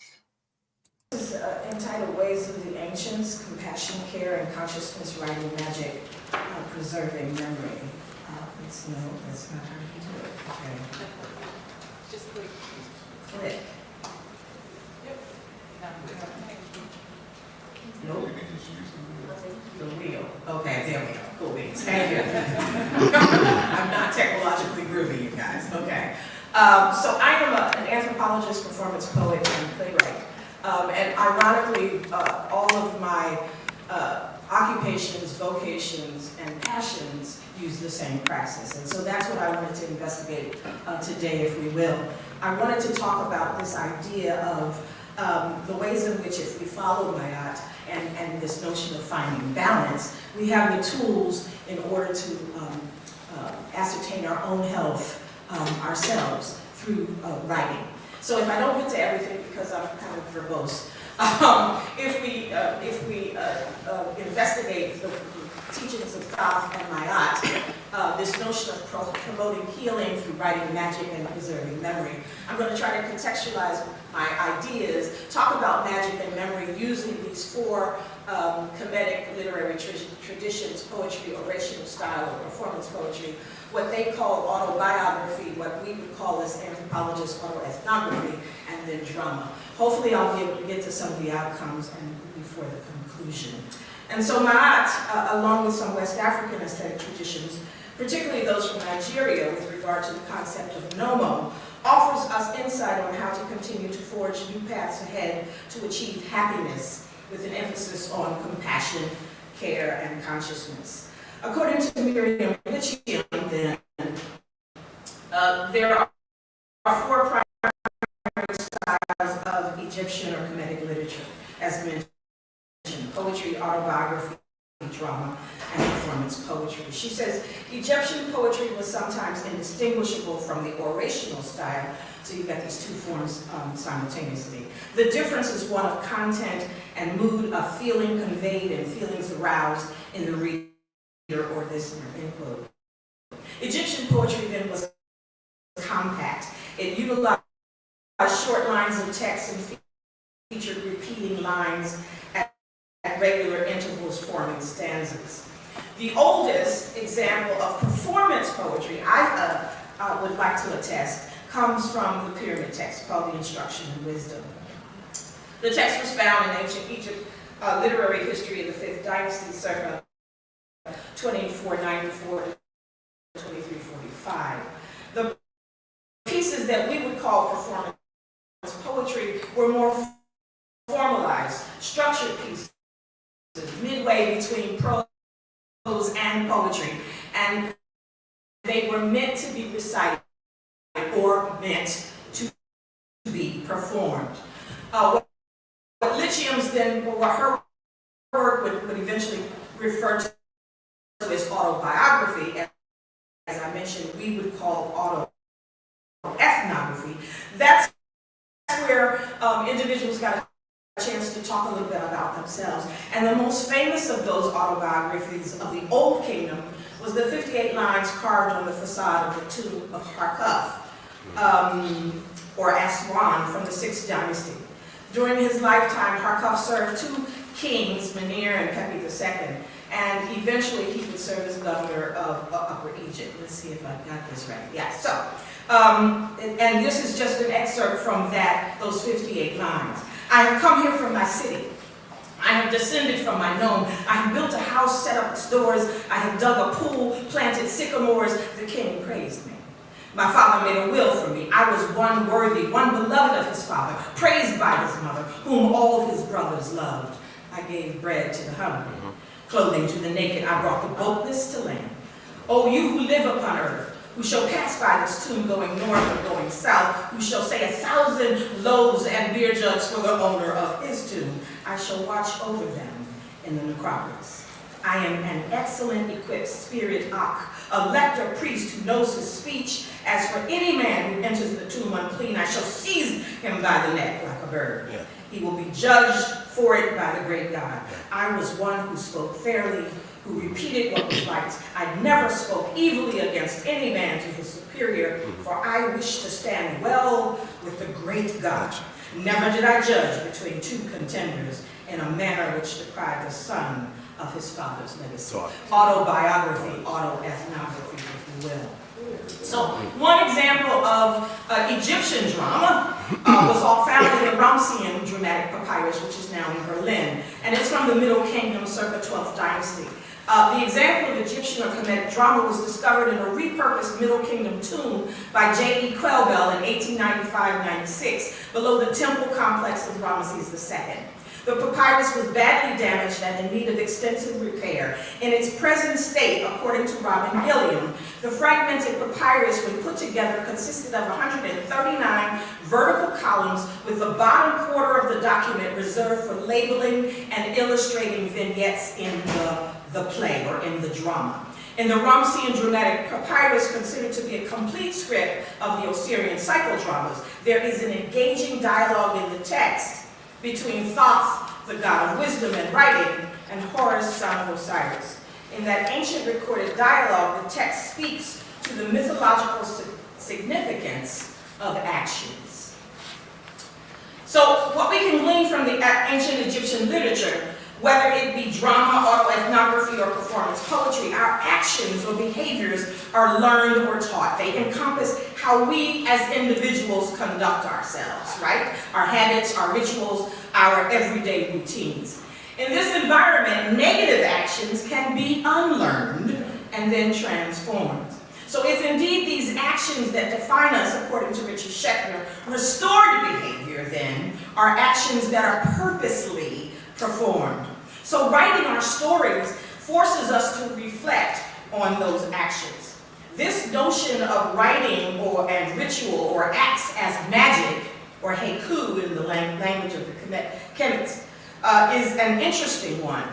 This is entitled Ways of the Ancients, Compassion, Care, and Consciousness Writing Magic, Preserving Memory. No, that's not how you do it. Okay. Just click. Click. Yep. Nope. The wheel. Okay, there we go. Cool beans. Thank you. I'm not technologically groovy, you guys. Okay. So I am an anthropologist, performance poet, and playwright. And ironically, all of my occupations, vocations, and passions use the same praxis. And so that's what I wanted to investigate today, if we will. I wanted to talk about this idea of the ways in which, if we follow Mayat and this notion of finding balance, we have the tools in order to ascertain our own health ourselves through writing. So if I don't get to everything, because I'm kind of verbose, if we investigate the teachings of Thoth and Mayat, this notion of promoting healing through writing magic and preserving memory, I'm going to try to contextualize my ideas, talk about magic and memory using these four comedic literary traditions: poetry, orational style, or performance poetry, what they call autobiography, what we would call as anthropologists autoethnography, and then drama. Hopefully I'll be able to get to some of the outcomes and before the conclusion. And so Mayat, along with some West African aesthetic traditions, particularly those from Nigeria with regard to the concept of nomo, offers us insight on how to continue to forge new paths ahead to achieve happiness with an emphasis on compassion, care, and consciousness. According to Miriam Litchium, then, there are four primary styles of Egyptian or Kemetic literature, as mentioned: poetry, autobiography, drama, and performance poetry. She says Egyptian poetry was sometimes indistinguishable from the orational style, so you've got these two forms simultaneously. The difference is one of content and mood, of feeling conveyed and feelings aroused in the reader or listener, end quote. Egyptian poetry then was compact. It utilized short lines of text and featured repeating lines at regular intervals forming stanzas. The oldest example of performance poetry I would like to attest comes from the pyramid text called the Instruction in Wisdom. The text was found in ancient Egypt literary history of the 5th dynasty, circa 2494 to 2345. The pieces that we would call performance poetry were more formalized, structured pieces, midway between prose and poetry, and they were meant to be recited or meant to be performed. What Litchium's then, what her work would eventually refer to as autobiography, as I mentioned, we would call autoethnography. That's where individuals got a chance to talk a little bit about themselves. And the most famous of those autobiographies of the Old Kingdom was the 58 lines carved on the facade of the tomb of Harkuf, or Aswan, from the 6th dynasty. During his lifetime, Harkuf served two kings, Menir and Pepi II, and eventually he would serve as governor of Upper Egypt. Let's see if I've got this right. Yeah, so, and this is just an excerpt from those 58 lines. I have come here from my city. I have descended from my nome. I have built a house, set up its doors. I have dug a pool, planted sycamores. The king praised me. My father made a will for me. I was one worthy, one beloved of his father, praised by his mother, whom all his brothers loved. I gave bread to the hungry, clothing to the naked. I brought the boatless to land. O you who live upon earth, who shall pass by this tomb going north or going south, who shall say 1,000 loaves and beer jugs for the owner of his tomb, I shall watch over them in the necropolis. I am an excellent equipped spirit Ak, a lector priest who knows his speech. As for any man who enters the tomb unclean, I shall seize him by the neck like a bird. Yeah. He will be judged for it by the great God. I was one who spoke fairly, who repeated what was right. I never spoke evilly against any man to his superior, for I wish to stand well with the great God. Never did I judge between two contenders in a manner which deprived the son of his father's legacy. Autobiography, autoethnography, if you will. So one example of Egyptian drama was all found in the Ramessian dramatic papyrus, which is now in Berlin, and it's from the Middle Kingdom, circa 12th dynasty. The example of Egyptian or Kemetic drama was discovered in a repurposed Middle Kingdom tomb by J.E. Quelbel in 1895-96 below the temple complex of Ramesses II. The papyrus was badly damaged and in need of extensive repair. In its present state, according to Robin Gilliam, the fragmented papyrus, when put together, consisted of 139 vertical columns with the bottom quarter of the document reserved for labeling and illustrating vignettes in the play or in the drama. In the Ramessean dramatic papyrus, considered to be a complete script of the Osirian psychodramas, there is an engaging dialogue in the text between Thoth, the god of wisdom and writing, and Horus, son of Osiris. In that ancient recorded dialogue, the text speaks to the mythological significance of actions. So what we can glean from the ancient Egyptian literature, whether it be drama, autoethnography, or performance poetry, our actions or behaviors are learned or taught. They encompass how we as individuals conduct ourselves, right? Our habits, our rituals, our everyday routines. In this environment, negative actions can be unlearned and then transformed. So if indeed these actions that define us, according to Richard Schechner, restored behavior, then are actions that are purposely performed. So writing our stories forces us to reflect on those actions. This notion of writing and ritual or acts as magic, or haiku in the language of the Kemetics, is an interesting one.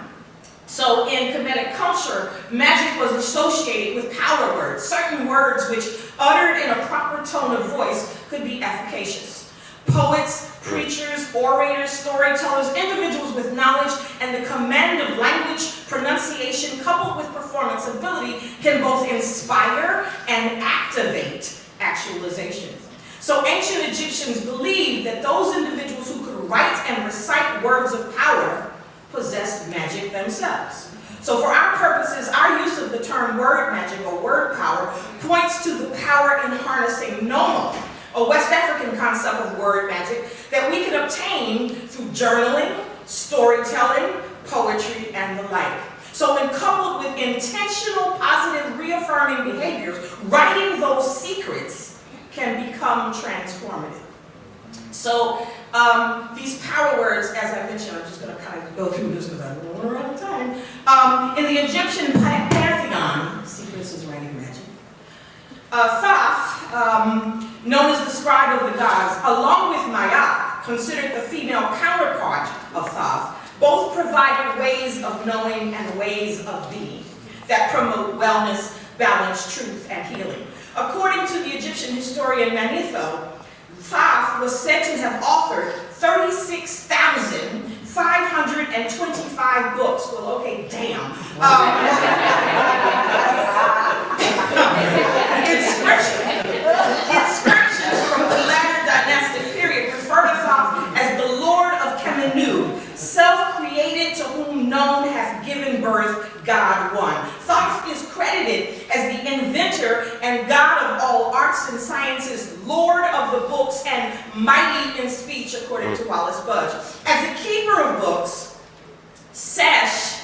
So in Kemetic culture, magic was associated with power words, certain words which, uttered in a proper tone of voice, could be efficacious. Poets, preachers, orators, storytellers, individuals with knowledge and the command of language, pronunciation, coupled with performance ability, can both inspire and activate actualizations. So ancient Egyptians believed that those individuals who could write and recite words of power possessed magic themselves. So for our purposes, our use of the term word magic or word power points to the power in harnessing nomo, a West African concept of word magic that we can obtain through journaling, storytelling, poetry, and the like. So when coupled with intentional, positive, reaffirming behaviors, writing those secrets can become transformative. So these power words, as I mentioned, I'm just going to kind of go through this because I don't want to run out of time. In the Egyptian pantheon, secrets is writing magic. Thoth, known as the scribe of the gods, along with Maya, considered the female counterpart of Thoth, both provided ways of knowing and ways of being that promote wellness, balance, truth, and healing. According to the Egyptian historian Manetho, Thoth was said to have authored 36,525 books. Well, okay, damn. Inscriptions from the latter dynastic period refer to Thoth as the Lord of Kemenu, self-created to whom known hath given birth, God one. Thoth is credited as the inventor and God of all arts and sciences, Lord of the books, and mighty in speech, according to Wallace Budge. As a keeper of books, sesh,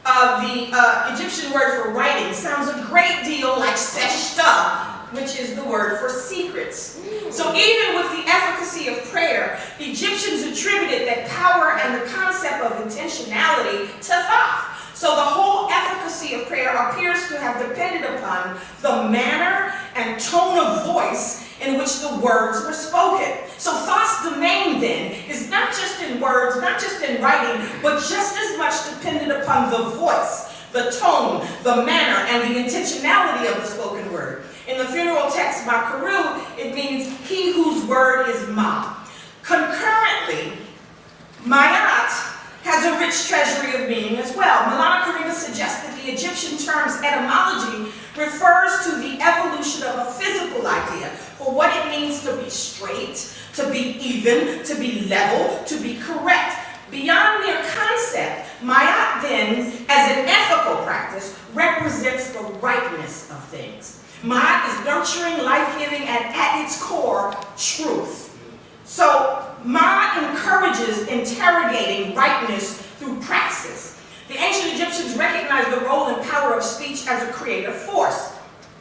the Egyptian word for writing, sounds a great deal like seshta, which is the word for secrets. So even with the efficacy of prayer, Egyptians attributed that power and the concept of intentionality to Thoth. So the whole efficacy of prayer appears to have depended upon the manner and tone of voice in which the words were spoken. So Thoth's domain then is not just in words, not just in writing, but just as much dependent upon the voice, the tone, the manner, and the intentionality of the spoken word. In the funeral text Makaru, it means he whose word is Ma. Concurrently, Mayat has a rich treasury of meaning as well. Milana Karina suggests that the Egyptian term's etymology refers to the evolution of a physical idea for what it means to be straight, to be even, to be level, to be correct. Beyond mere concept, Mayat then, as an ethical practice, represents the rightness of things. Mayat is nurturing, life-giving, and at its core, truth. So Ma encourages interrogating rightness through praxis. The ancient Egyptians recognized the role and power of speech as a creative force.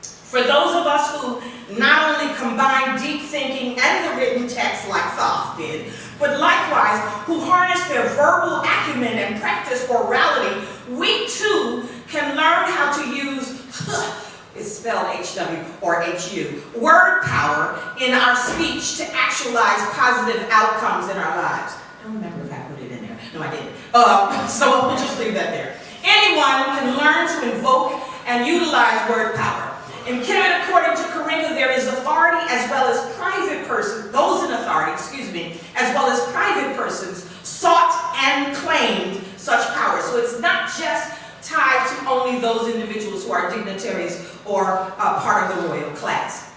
For those of us who not only combine deep thinking and the written text like Thoth did, but likewise who harness their verbal acumen and practice orality, we too can learn how to use, it's spelled H-W or H-U, word power in our speech to actualize positive outcomes in our lives. I don't remember if I put it in there. No, I didn't. So we'll just leave that there. Anyone can learn to invoke and utilize word power. In Kemet, according to Kuringa, there is authority as well as private persons, those in authority, as well as private persons sought and claimed such power. So it's not just tied to only those individuals who are dignitaries or part of the royal class.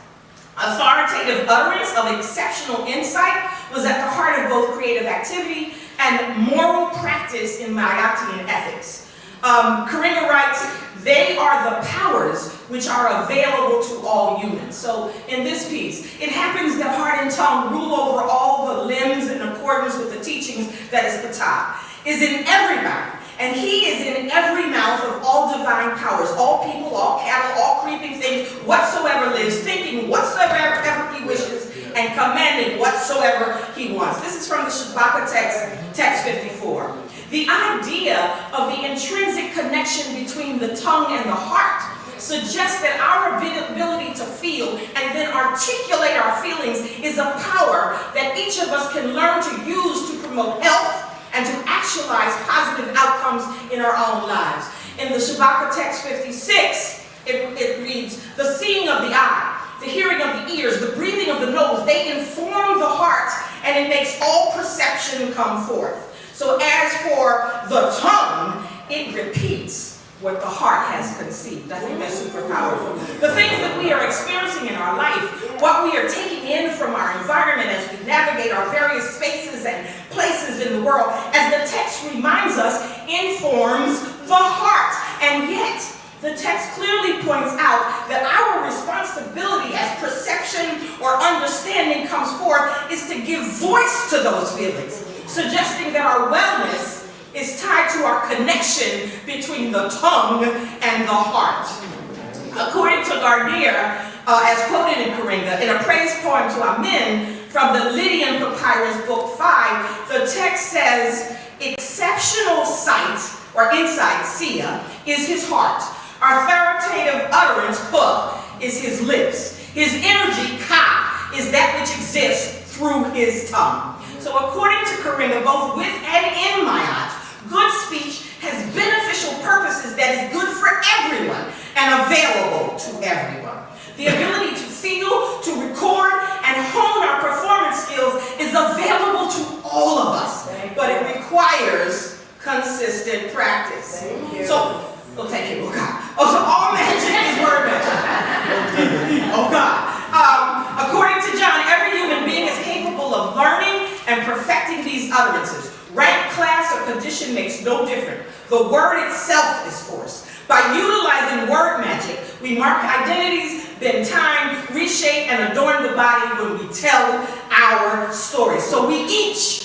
Authoritative utterance of exceptional insight was at the heart of both creative activity and moral practice in Mayatean ethics. Kuringa writes, they are the powers which are available to all humans. So in this piece, it happens that heart and tongue rule over all the limbs in accordance with the teachings that is Ptah, is in every mouth, and he is in every mouth of all divine powers, all people, all cattle, all creeping things, whatsoever lives, thinking whatsoever he wishes, and commanding whatsoever he wants. This is from the Shabaka text 54. The idea of the intrinsic connection between the tongue and the heart suggests that our ability to feel and then articulate our feelings is a power that each of us can learn to use to promote health and to actualize positive outcomes in our own lives. In the Shabaka text 56, it reads, the seeing of the eye, the hearing of the ears, the breathing of the nose, they inform the heart, and it makes all perception come forth. So as for the tongue, it repeats what the heart has conceived. I think that's super powerful. The things that we are experiencing in our life, what we are taking in from our environment as we navigate our various spaces and places in the world, as the text reminds us, informs the heart. And yet, the text clearly points out that our responsibility as perception or understanding comes forth is to give voice to those feelings, suggesting that our wellness is tied to our connection between the tongue and the heart. According to Gardner, as quoted in Kuringa, in a praise poem to Amen from the Lydian Papyrus, Book 5, the text says, exceptional sight, or insight, Sia, is his heart. Authoritative utterance, Puh, is his lips. His energy, Ka, is that which exists through his tongue. So according to Kuringa, both with and in Mayat, good speech has beneficial purposes that is good for everyone and available to everyone. The ability to feel, to record, and hone our performance skills is available to all of us, but it requires consistent practice. So, thank you, oh God. Oh, so all magic is word magic. Oh God. According to John, every human being is capable of learning and perfecting these utterances. Rank, class, or condition makes no difference. The word itself is force. By utilizing word magic, we mark identities, bend time, reshape, and adorn the body when we tell our stories. So we each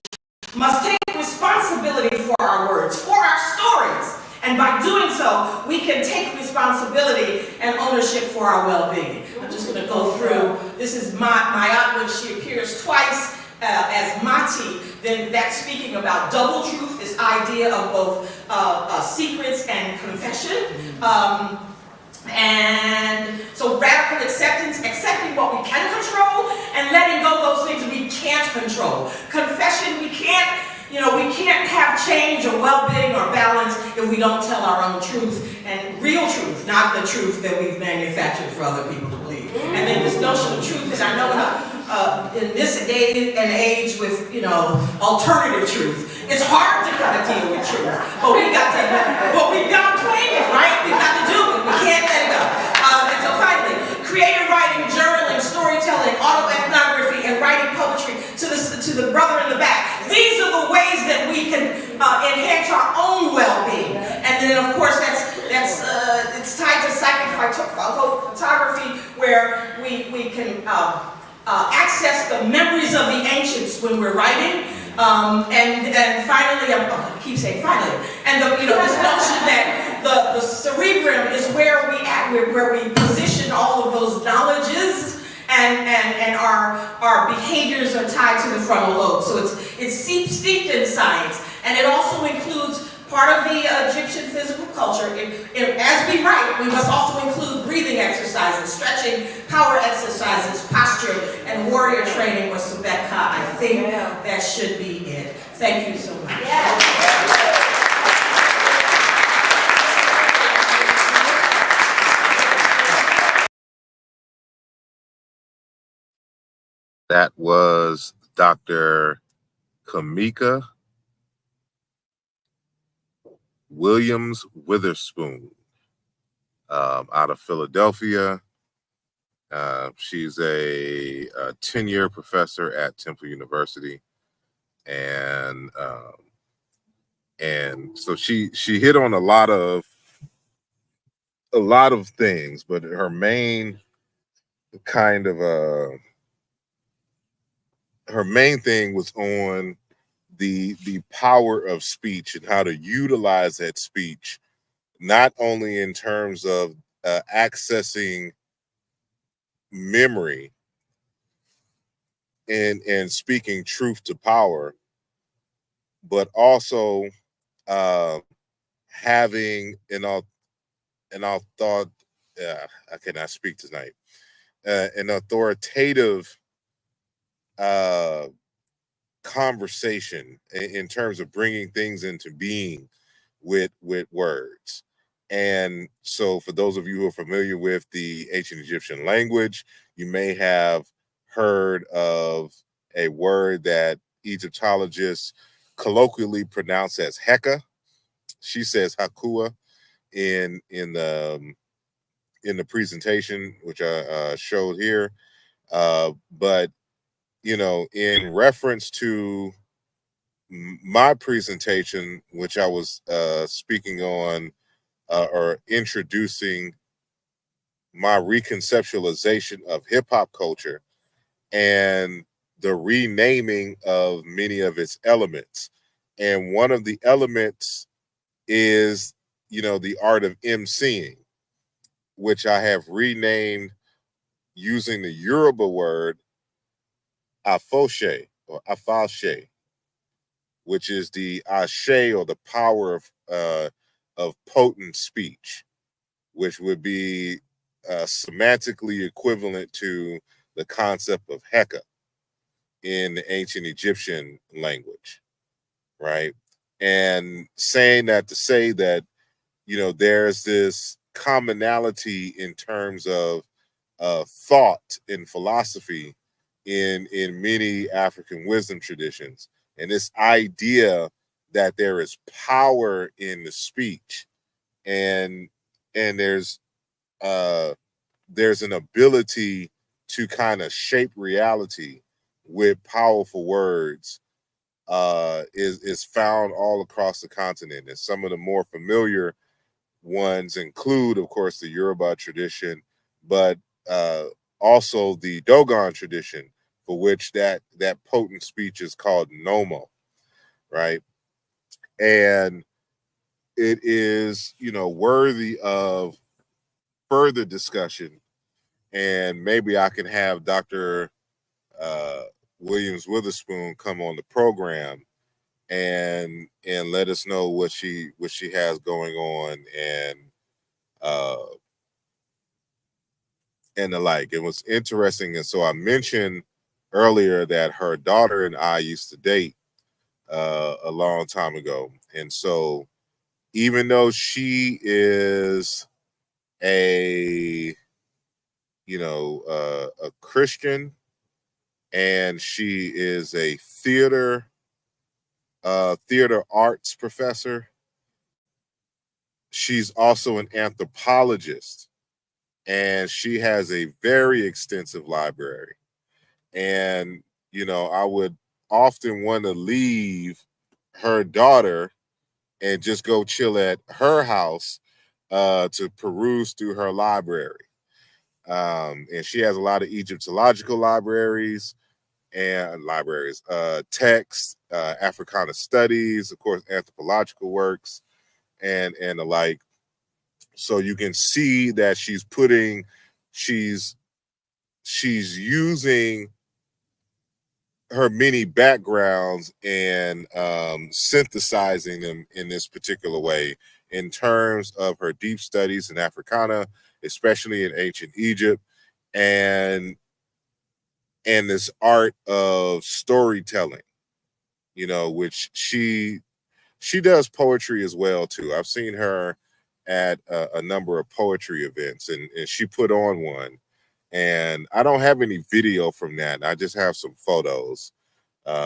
must take responsibility for our words, for our stories. And by doing so, we can take responsibility and ownership for our well-being. I'm just going to go through. This is Mayat, when she appears twice as Mati. Then that's speaking about double truth, this idea of both secrets and confession. And so radical acceptance, accepting what we can control and letting go of those things we can't control. Confession, we can't have change or well-being or balance if we don't tell our own truth, and real truth, not the truth that we've manufactured for other people to believe. And then this notion of truth, and I know in this day and age with, alternative truth, it's hard to kind of deal with truth, but we've got to claim it, right? We've got to do it. We can't let it go. And so finally, creative writing, journaling, storytelling, autoethnography, and writing poetry to the brother in the back. These are the ways that we can enhance our own well-being. And then, of course, it's tied to psychic photography, where we can access the memories of the ancients when we're writing, And finally, I keep saying finally, and this notion that the cerebrum is where we position all of those knowledges, and our behaviors are tied to the frontal lobe. So it's steeped in science, and it also includes part of the Egyptian physical culture. As we write, we must also include breathing exercises, stretching, power exercises, posture, and warrior training with Sabeka. I think that should be it. Thank you so much. That was Dr. Kamika Williams Witherspoon out of Philadelphia. She's a 10-year professor at Temple University, and so she hit on a lot of things, but her main kind of her main thing was on the power of speech and how to utilize that speech, not only in terms of accessing memory and speaking truth to power, but also having I cannot speak tonight, an authoritative conversation in terms of bringing things into being with words. And so for those of you who are familiar with the ancient Egyptian language, you may have heard of a word that Egyptologists colloquially pronounce as Heka. She says Hakua in the presentation, which I showed here. But in reference to my presentation, which I was speaking on or introducing my reconceptualization of hip hop culture and the renaming of many of its elements. And one of the elements is, the art of emceeing, which I have renamed using the Yoruba word afoshe or afashe, which is the ashe or the power of potent speech, which would be semantically equivalent to the concept of Heka in the ancient Egyptian language, right? And saying that to say that, there's this commonality in terms of thought and philosophy in many African wisdom traditions, and this idea that there is power in the speech, and there's an ability to kind of shape reality with powerful words is found all across the continent. And some of the more familiar ones include, of course, the Yoruba tradition, but also the Dogon tradition, for which that potent speech is called Nomo, right? And it is, worthy of further discussion. And maybe I can have Dr. Williams Witherspoon come on the program and let us know what she has going on and the like. It was interesting, and so I mentioned earlier that her daughter and I used to date a long time ago, and so even though she is a a Christian, and she is a theater arts professor, she's also an anthropologist, and she has a very extensive library. And I would often want to leave her daughter and just go chill at her house to peruse through her library. And she has a lot of Egyptological libraries, and libraries, texts, Africana studies, of course, anthropological works, and the like. So you can see that she's using her many backgrounds and synthesizing them in this particular way in terms of her deep studies in Africana, especially in ancient Egypt, and this art of storytelling, you know, which she does poetry as well too. I've seen her at a number of poetry events, and she put on one. And I don't have any video from that. I just have some photos.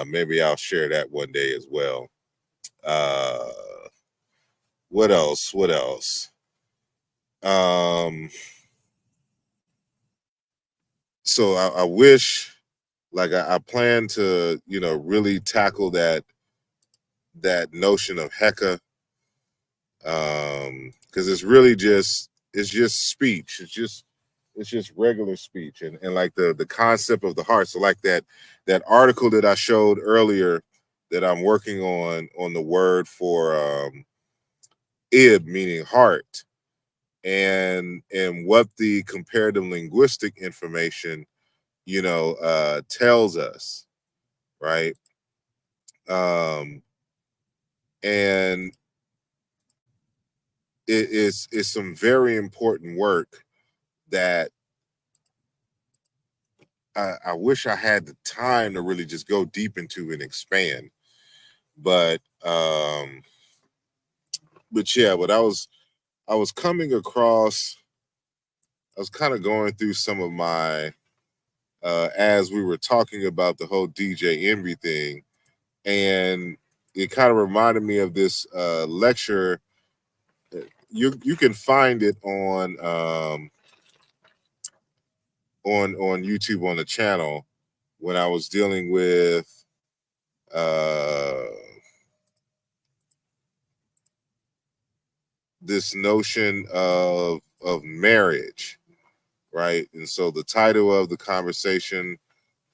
Maybe I'll share that one day as well. What else? What else? So I wish, like I plan to, you know, really tackle that notion of Heka, because it's just speech. It's just regular speech, and like the concept of the heart. So like that article that I showed earlier that I'm working on the word for ib, meaning heart, and what the comparative linguistic information, you know, tells us, right? And it's some very important work that I wish I had the time to really just go deep into and expand. But yeah, but I was coming across, I was kind of going through some of my as we were talking about the whole DJ Envy thing, and it kind of reminded me of this lecture. You can find it on YouTube on the channel when I was dealing with this notion of marriage, right? And so the title of the conversation,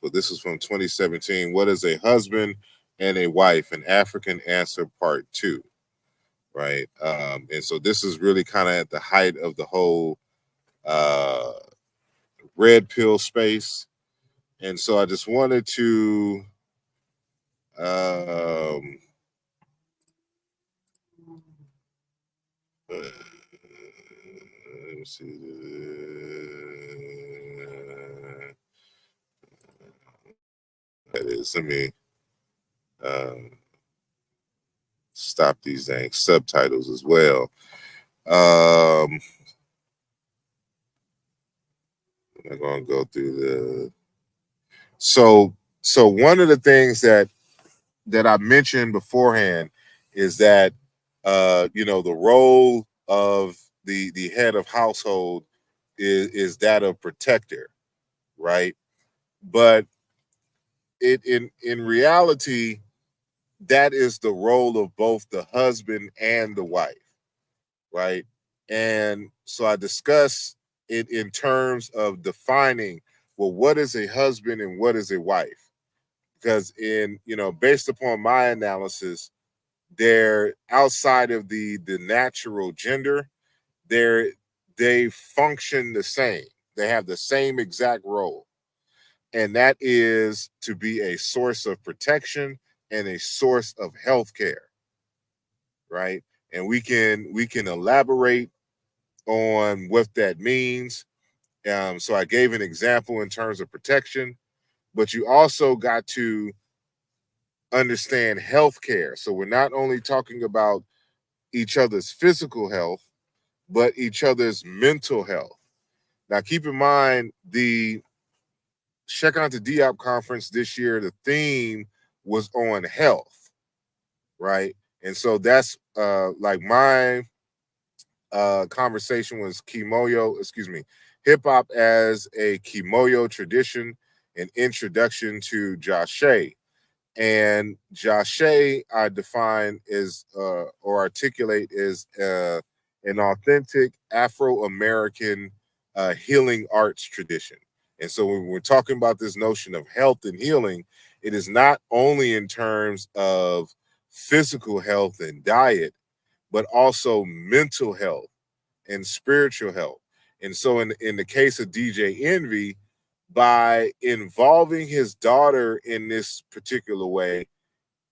well, this is from 2017. What is a husband and a wife? An African Answer Part 2, right? And so this is really kind of at the height of the whole red pill space. And so I just wanted to let me see. That is, let me stop these dang subtitles as well. I'm gonna go through the so one of the things that I mentioned beforehand is that you know, the role of the head of household is that of protector, right? But in reality, that is the role of both the husband and the wife, right? And so I discuss it in terms of defining, well, what is a husband and what is a wife? Because in, you know, based upon my analysis, they're outside of the natural gender, they function the same. They have the same exact role. And that is to be a source of protection and a source of health care, right? And we can elaborate on what that means. So I gave an example in terms of protection, but you also got to understand health care. So we're not only talking about each other's physical health, but each other's mental health. Now, keep in mind the Check Out the Diop conference this year, the theme was on health, right? And so that's like my conversation was hip hop as a Kimoyo tradition, an introduction to Jashe. And Jashe, I define is or articulate is an authentic Afro-American healing arts tradition. And so when we're talking about this notion of health and healing, it is not only in terms of physical health and diet, but also mental health and spiritual health. And so in the case of DJ Envy, by involving his daughter in this particular way,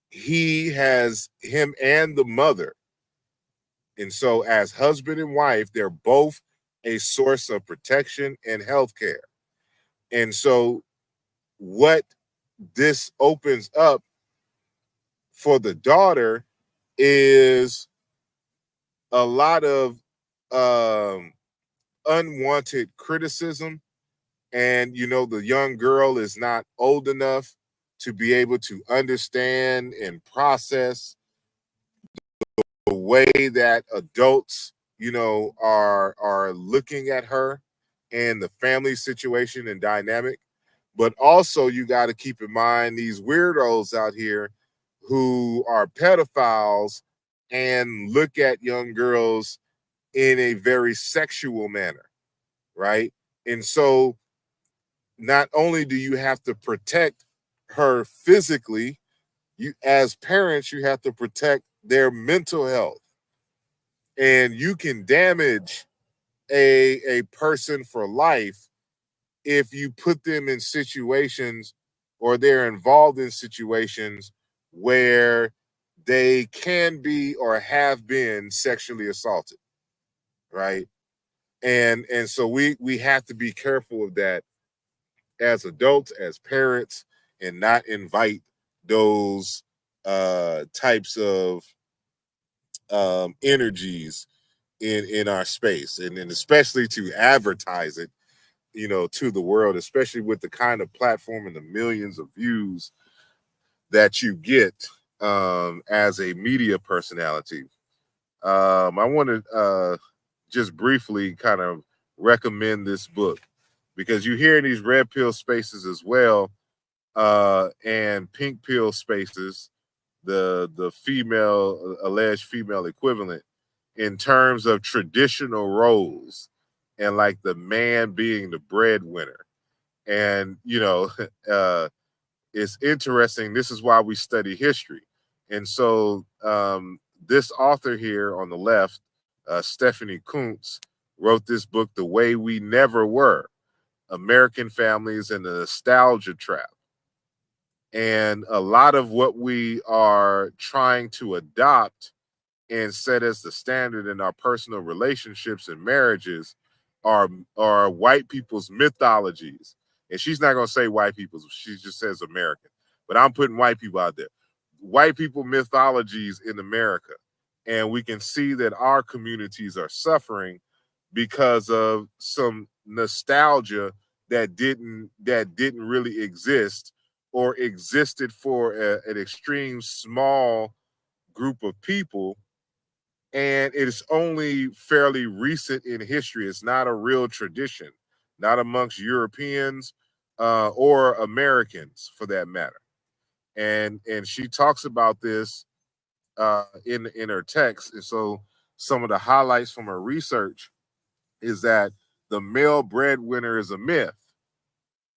him and the mother. And so as husband and wife, they're both a source of protection and health care. And so what this opens up for the daughter is a lot of unwanted criticism. And, the young girl is not old enough to be able to understand and process the way that adults, are looking at her and the family situation and dynamic. But also you got to keep in mind these weirdos out here who are pedophiles and look at young girls in a very sexual manner, right? And so not only do you have to protect her physically, you as parents, you have to protect their mental health. And you can damage a person for life if you put them in situations or they're involved in situations where they can be or have been sexually assaulted, right? And so we have to be careful of that as adults, as parents, and not invite those types of energies in our space, and especially to advertise it, to the world, especially with the kind of platform and the millions of views that you get as a media personality. I want to just briefly kind of recommend this book because you hear in these red pill spaces as well, and pink pill spaces, the alleged female equivalent, in terms of traditional roles and like the man being the breadwinner. And, it's interesting. This is why we study history. And so this author here on the left, Stephanie Kuntz, wrote this book, The Way We Never Were, American Families and the Nostalgia Trap. And a lot of what we are trying to adopt and set as the standard in our personal relationships and marriages are white people's mythologies. And she's not going to say white people's, she just says American. But I'm putting white people out there. White people mythologies in America. And we can see that our communities are suffering because of some nostalgia that didn't really exist, or existed for an extreme small group of people. And it is only fairly recent in history. It's not a real tradition, not amongst Europeans or Americans for that matter. And she talks about this in her text. And so some of the highlights from her research is that the male breadwinner is a myth.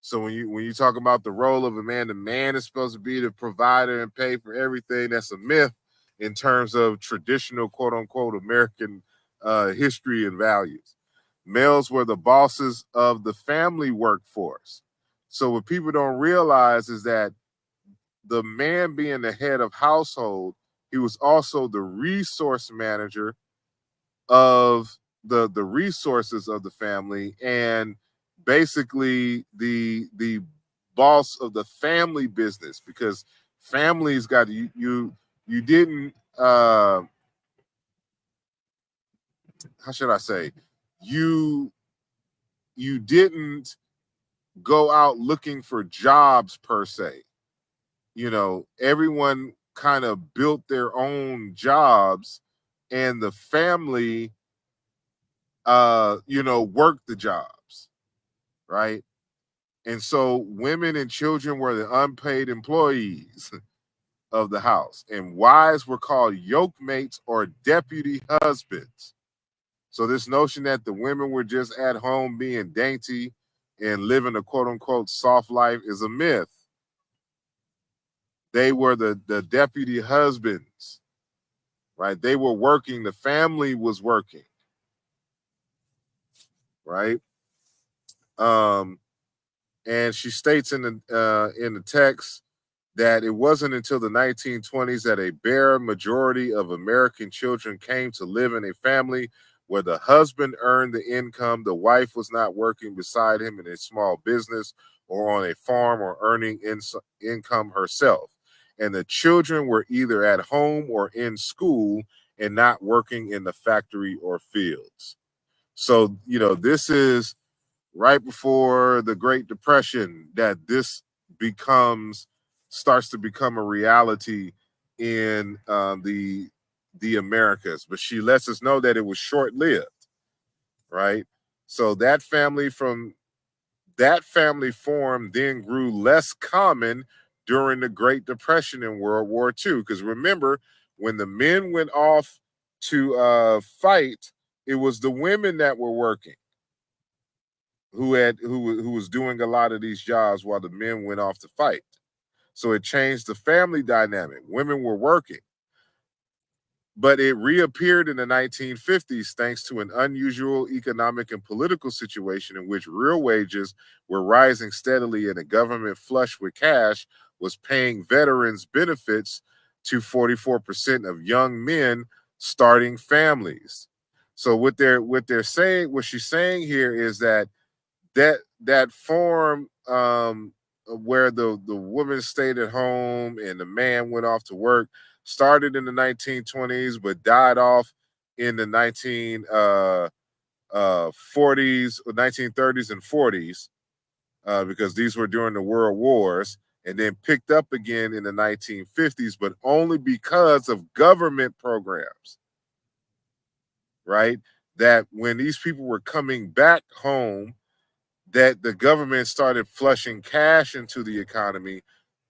So when you talk about the role of a man, the man is supposed to be the provider and pay for everything. That's a myth in terms of traditional, quote unquote, American history and values. Males were the bosses of the family workforce. So what people don't realize is that the man being the head of household, he was also the resource manager of the resources of the family, and basically the boss of the family business, because families got you didn't how should I say, you didn't go out looking for jobs per se. Everyone kind of built their own jobs, and the family worked the jobs, right? And so women and children were the unpaid employees of the house, and wives were called yoke mates or deputy husbands. So this notion that the women were just at home being dainty, and living a quote unquote soft life is a myth. They were the deputy husbands, right? They were working, the family was working, right? And she states in the text that it wasn't until the 1920s that a bare majority of American children came to live in a family where the husband earned the income, the wife was not working beside him in a small business or on a farm or earning income herself. And the children were either at home or in school and not working in the factory or fields. So, you know, this is right before the Great Depression that this starts to become a reality in the Americas. But she lets us know that it was short-lived, right? So that family form then grew less common during the Great Depression in World War II. Because remember, when the men went off to fight, it was the women that were working, who was doing a lot of these jobs while the men went off to fight. So it changed the family dynamic. Women were working. But it reappeared in the 1950s thanks to an unusual economic and political situation in which real wages were rising steadily and a government flush with cash was paying veterans benefits to 44% of young men starting families. So what she's saying here is that form where the woman stayed at home and the man went off to work started in the 1920s but died off in the 1930s or 1930s and 40s because these were during the world wars, and then picked up again in the 1950s, but only because of government programs, right? That when these people were coming back home, that the government started flushing cash into the economy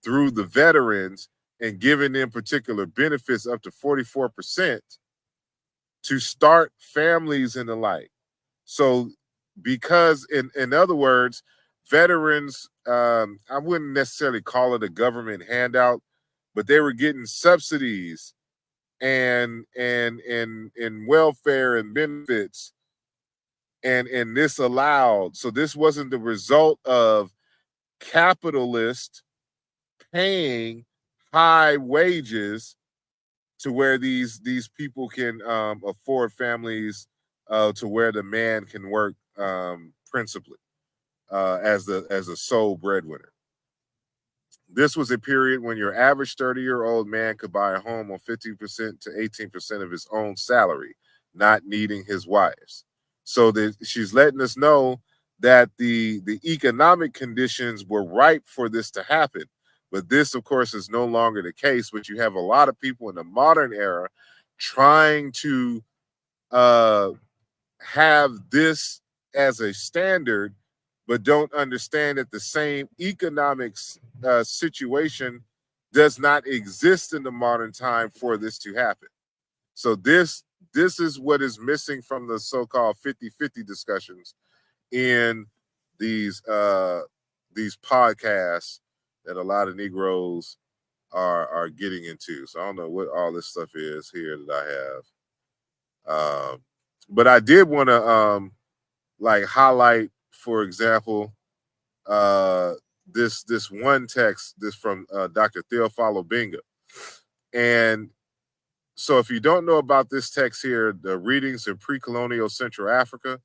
through the veterans and giving them particular benefits up to 44% to start families and the like. So because in other words, veterans, I wouldn't necessarily call it a government handout, but they were getting subsidies and welfare and benefits. And this allowed, so this wasn't the result of capitalists paying high wages to where these people can afford families to where the man can work principally as a sole breadwinner. This was a period when your average 30-year-old man could buy a home on 50% to 18% of his own salary, not needing his wife's. So that she's letting us know that the economic conditions were ripe for this to happen. But this, of course, is no longer the case. But you have a lot of people in the modern era trying to have this as a standard, but don't understand that the same economic situation does not exist in the modern time for this to happen. So this is what is missing from the so-called 50-50 discussions in these podcasts that a lot of Negroes are getting into. So I don't know what all this stuff is here that I have. But I did want to like highlight, for example, this one text, this from Dr. Theophilo Benga. And so if you don't know about this text here, the Readings in Pre-Colonial Central Africa,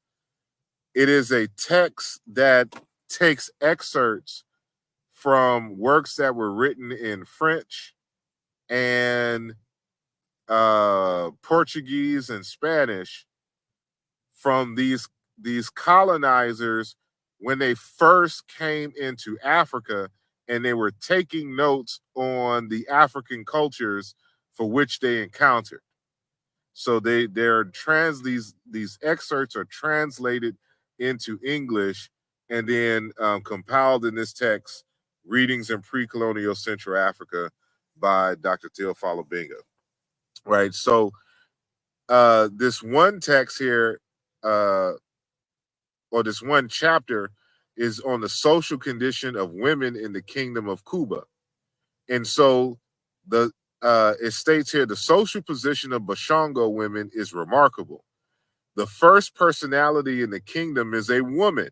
it is a text that takes excerpts from works that were written in French and Portuguese and Spanish from these colonizers when they first came into Africa, and they were taking notes on the African cultures for which they encountered. So these excerpts are translated into English and then compiled in this text, Readings in Pre-Colonial Central Africa by Dr. Theophilo Benga. Right. So this one text here, or this one chapter, is on the social condition of women in the kingdom of Kuumba. And so it states here, the social position of Bashongo women is remarkable. The first personality in the kingdom is a woman,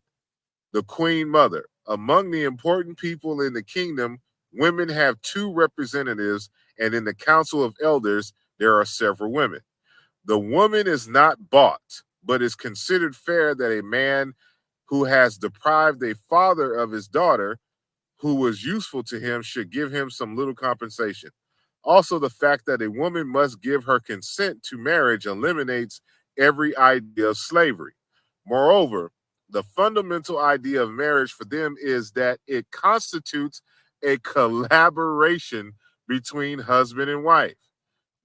the queen mother. Among the important people in the kingdom, women have 2 representatives, and in the council of elders, there are several women. The woman is not bought, but is considered fair that a man who has deprived a father of his daughter who was useful to him should give him some little compensation. Also, the fact that a woman must give her consent to marriage eliminates every idea of slavery. Moreover, the fundamental idea of marriage for them is that it constitutes a collaboration between husband and wife.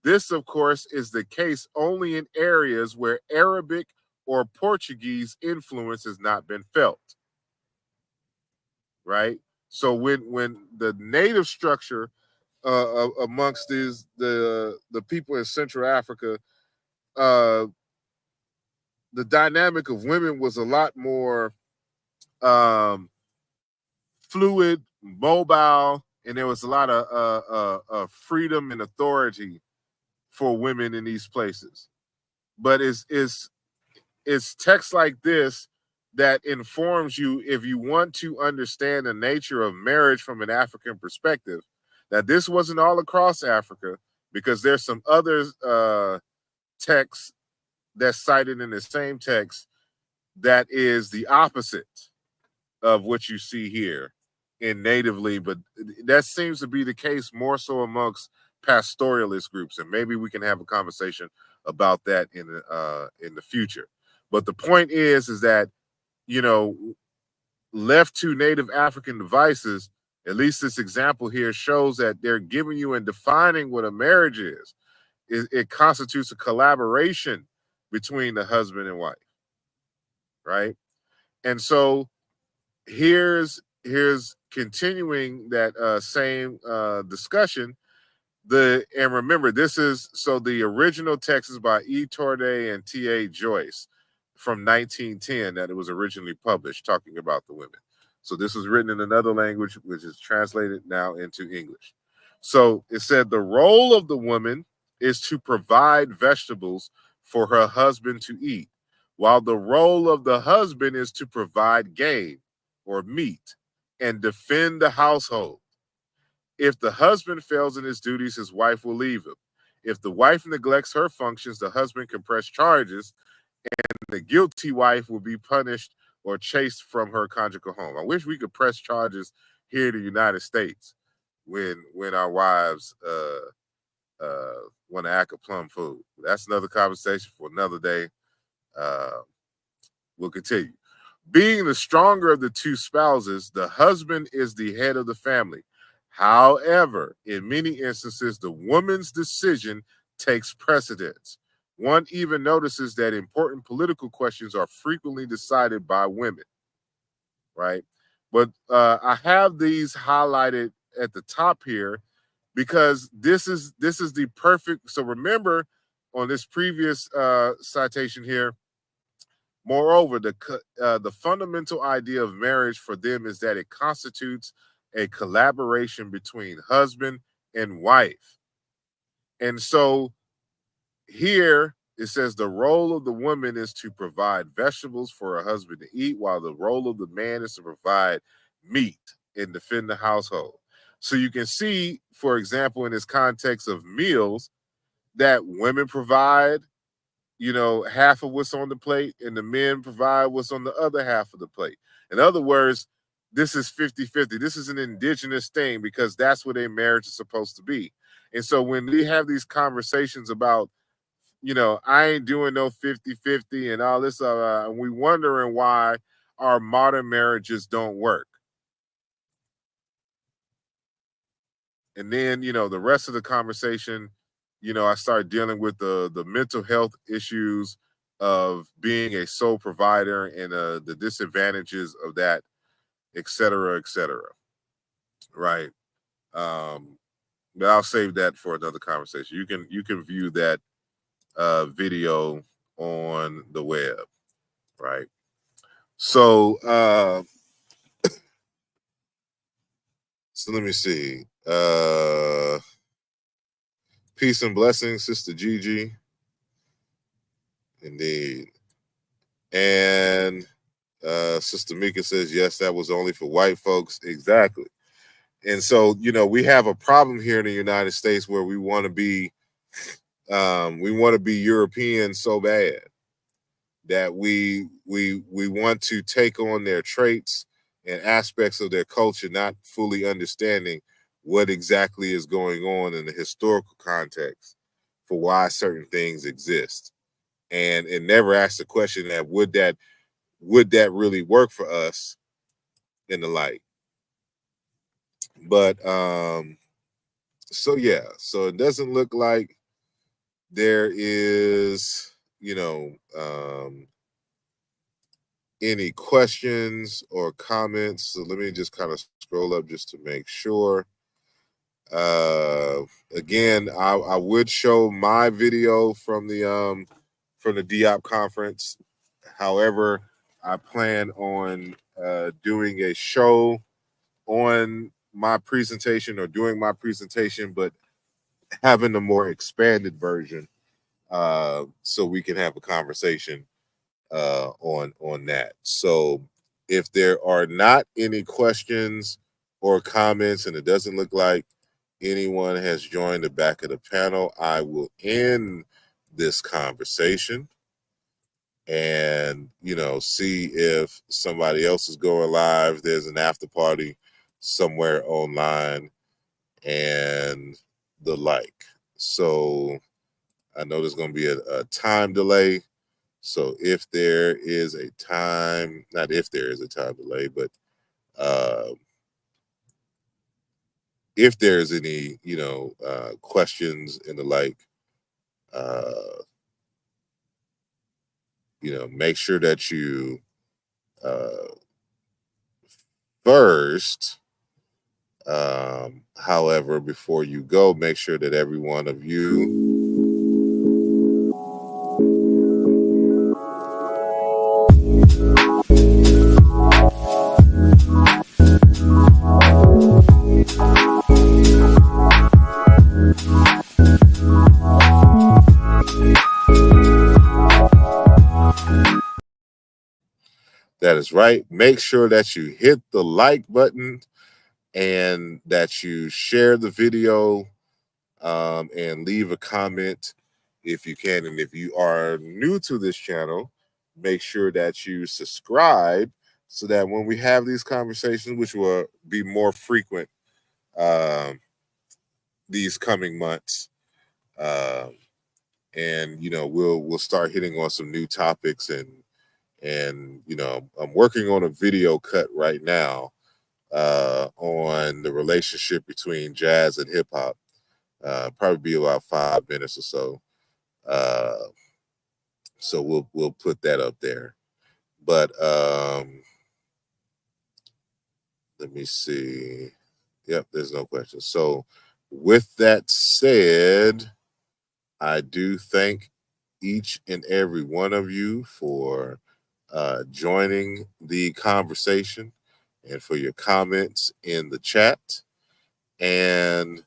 This, of course, is the case only in areas where Arabic or Portuguese influence has not been felt. Right? So when the native structure amongst the people in Central Africa, the dynamic of women was a lot more fluid, mobile, and there was a lot of freedom and authority for women in these places. But it's text like this that informs you, if you want to understand the nature of marriage from an African perspective, that this wasn't all across Africa, because there's some other texts that's cited in the same text that is the opposite of what you see here in natively, but that seems to be the case more so amongst pastoralist groups, and maybe we can have a conversation about that in the future. But the point is that, you know, left to native African devices, at least this example here shows that they're giving you and defining what a marriage is. It constitutes a collaboration between the husband and wife, right? And so here's continuing that same discussion. And remember, this is, so the original text is by E. Torday and T.A. Joyce from 1910 that it was originally published, talking about the women. So this was written in another language, which is translated now into English. So it said the role of the woman is to provide vegetables for her husband to eat, while the role of the husband is to provide game or meat and defend the household. If the husband fails in his duties, his wife will leave him. If the wife neglects her functions, the husband can press charges, and the guilty wife will be punished or chased from her conjugal home. I wish we could press charges here in the United States when our wives want to act a plum fool. That's another conversation for another day. We'll continue. Being the stronger of the 2 spouses, the husband is the head of the family. However, in many instances, the woman's decision takes precedence. One even notices that important political questions are frequently decided by women, right? But I have these highlighted at the top here because this is the perfect. So remember, on this previous citation here, moreover, the fundamental idea of marriage for them is that it constitutes a collaboration between husband and wife. And so here it says the role of the woman is to provide vegetables for her husband to eat, while the role of the man is to provide meat and defend the household. So you can see, for example, in this context of meals, that women provide, you know, half of what's on the plate, and the men provide what's on the other half of the plate. In other words, this is 50-50. This is an indigenous thing, because that's what a marriage is supposed to be. And so when we have these conversations about, you know, I ain't doing no 50-50 and all this, we wondering why our modern marriages don't work. And then, you know, the rest of the conversation, you know, I started dealing with the mental health issues of being a sole provider and the disadvantages of that, et cetera, right? But I'll save that for another conversation. You can view that video on the web, right? So So let me see. Peace and blessings, Sister Gigi. Indeed. And Sister Mika says, yes, that was only for white folks. Exactly. And so, we have a problem here in the United States where we want to be European so bad that we want to take on their traits and aspects of their culture, not fully understanding what exactly is going on in the historical context for why certain things exist. And it never asks the question that would that really work for us and the like. But so it doesn't look like there is, any questions or comments. So let me just kind of scroll up just to make sure. Again, I would show my video from the DIOP conference. However, I plan on doing a show on my presentation or doing my presentation, but having a more expanded version so we can have a conversation on that. So if there are not any questions or comments, and it doesn't look like anyone has joined the back of the panel, I will end this conversation and, see if somebody else is going live. There's an after party somewhere online and the like. So I know there's going to be a time delay. So if there is a time, not if there is a time delay, but if there's any, questions and the like, make sure that you first, however, before you go, make sure that every one of you that is right. Make sure that you hit the like button and that you share the video and leave a comment if you can. And if you are new to this channel, make sure that you subscribe so that when we have these conversations, which will be more frequent these coming months, and we'll start hitting on some new topics and I'm working on a video cut right now on the relationship between jazz and hip hop. Probably be about 5 minutes or so. So we'll put that up there. But let me see. Yep, there's no question. So with that said, I do thank each and every one of you for joining the conversation and for your comments in the chat. And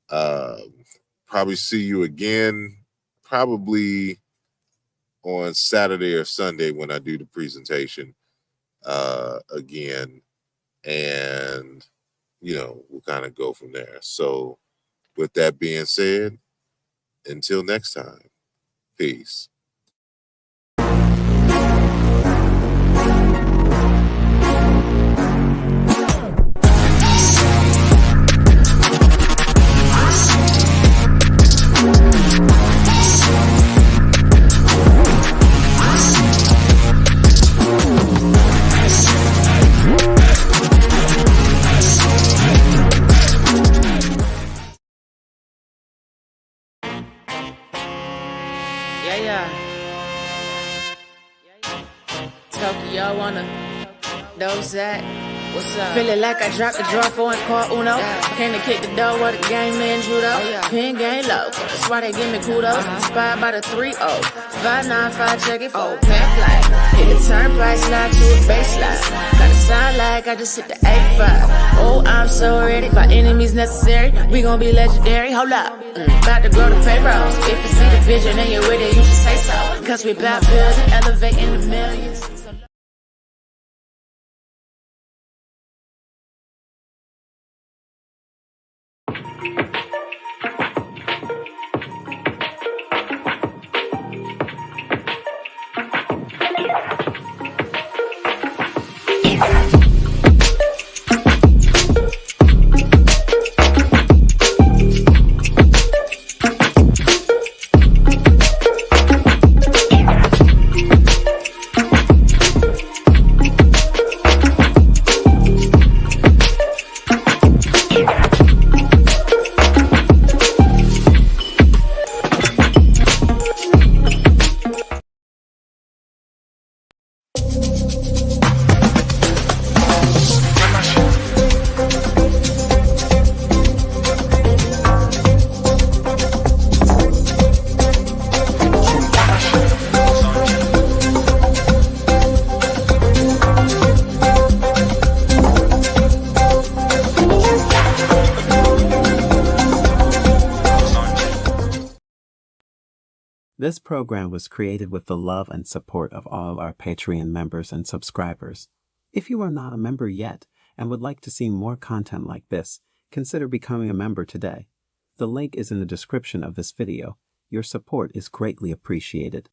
probably see you again, probably on Saturday or Sunday when I do the presentation again. And, we'll kind of go from there. So with that being said, until next time, peace. Tokyo wanna dose that. Feeling like I dropped the draw for in car Uno. Came to kick the door with the game man judo. Pin game low, that's why they give me kudos. Inspired by the 3-0. 595, check it for pack light. Hit the turnpike, slide to a baseline. Gotta sound like I just hit the 8-5. Oh, I'm so ready, by enemies necessary. We gon' be legendary, hold up. About to grow the payrolls. If you see the vision and you're with it, you should say so. Cause we about building, elevating the millions. This program was created with the love and support of all our Patreon members and subscribers. If you are not a member yet and would like to see more content like this, consider becoming a member today. The link is in the description of this video. Your support is greatly appreciated.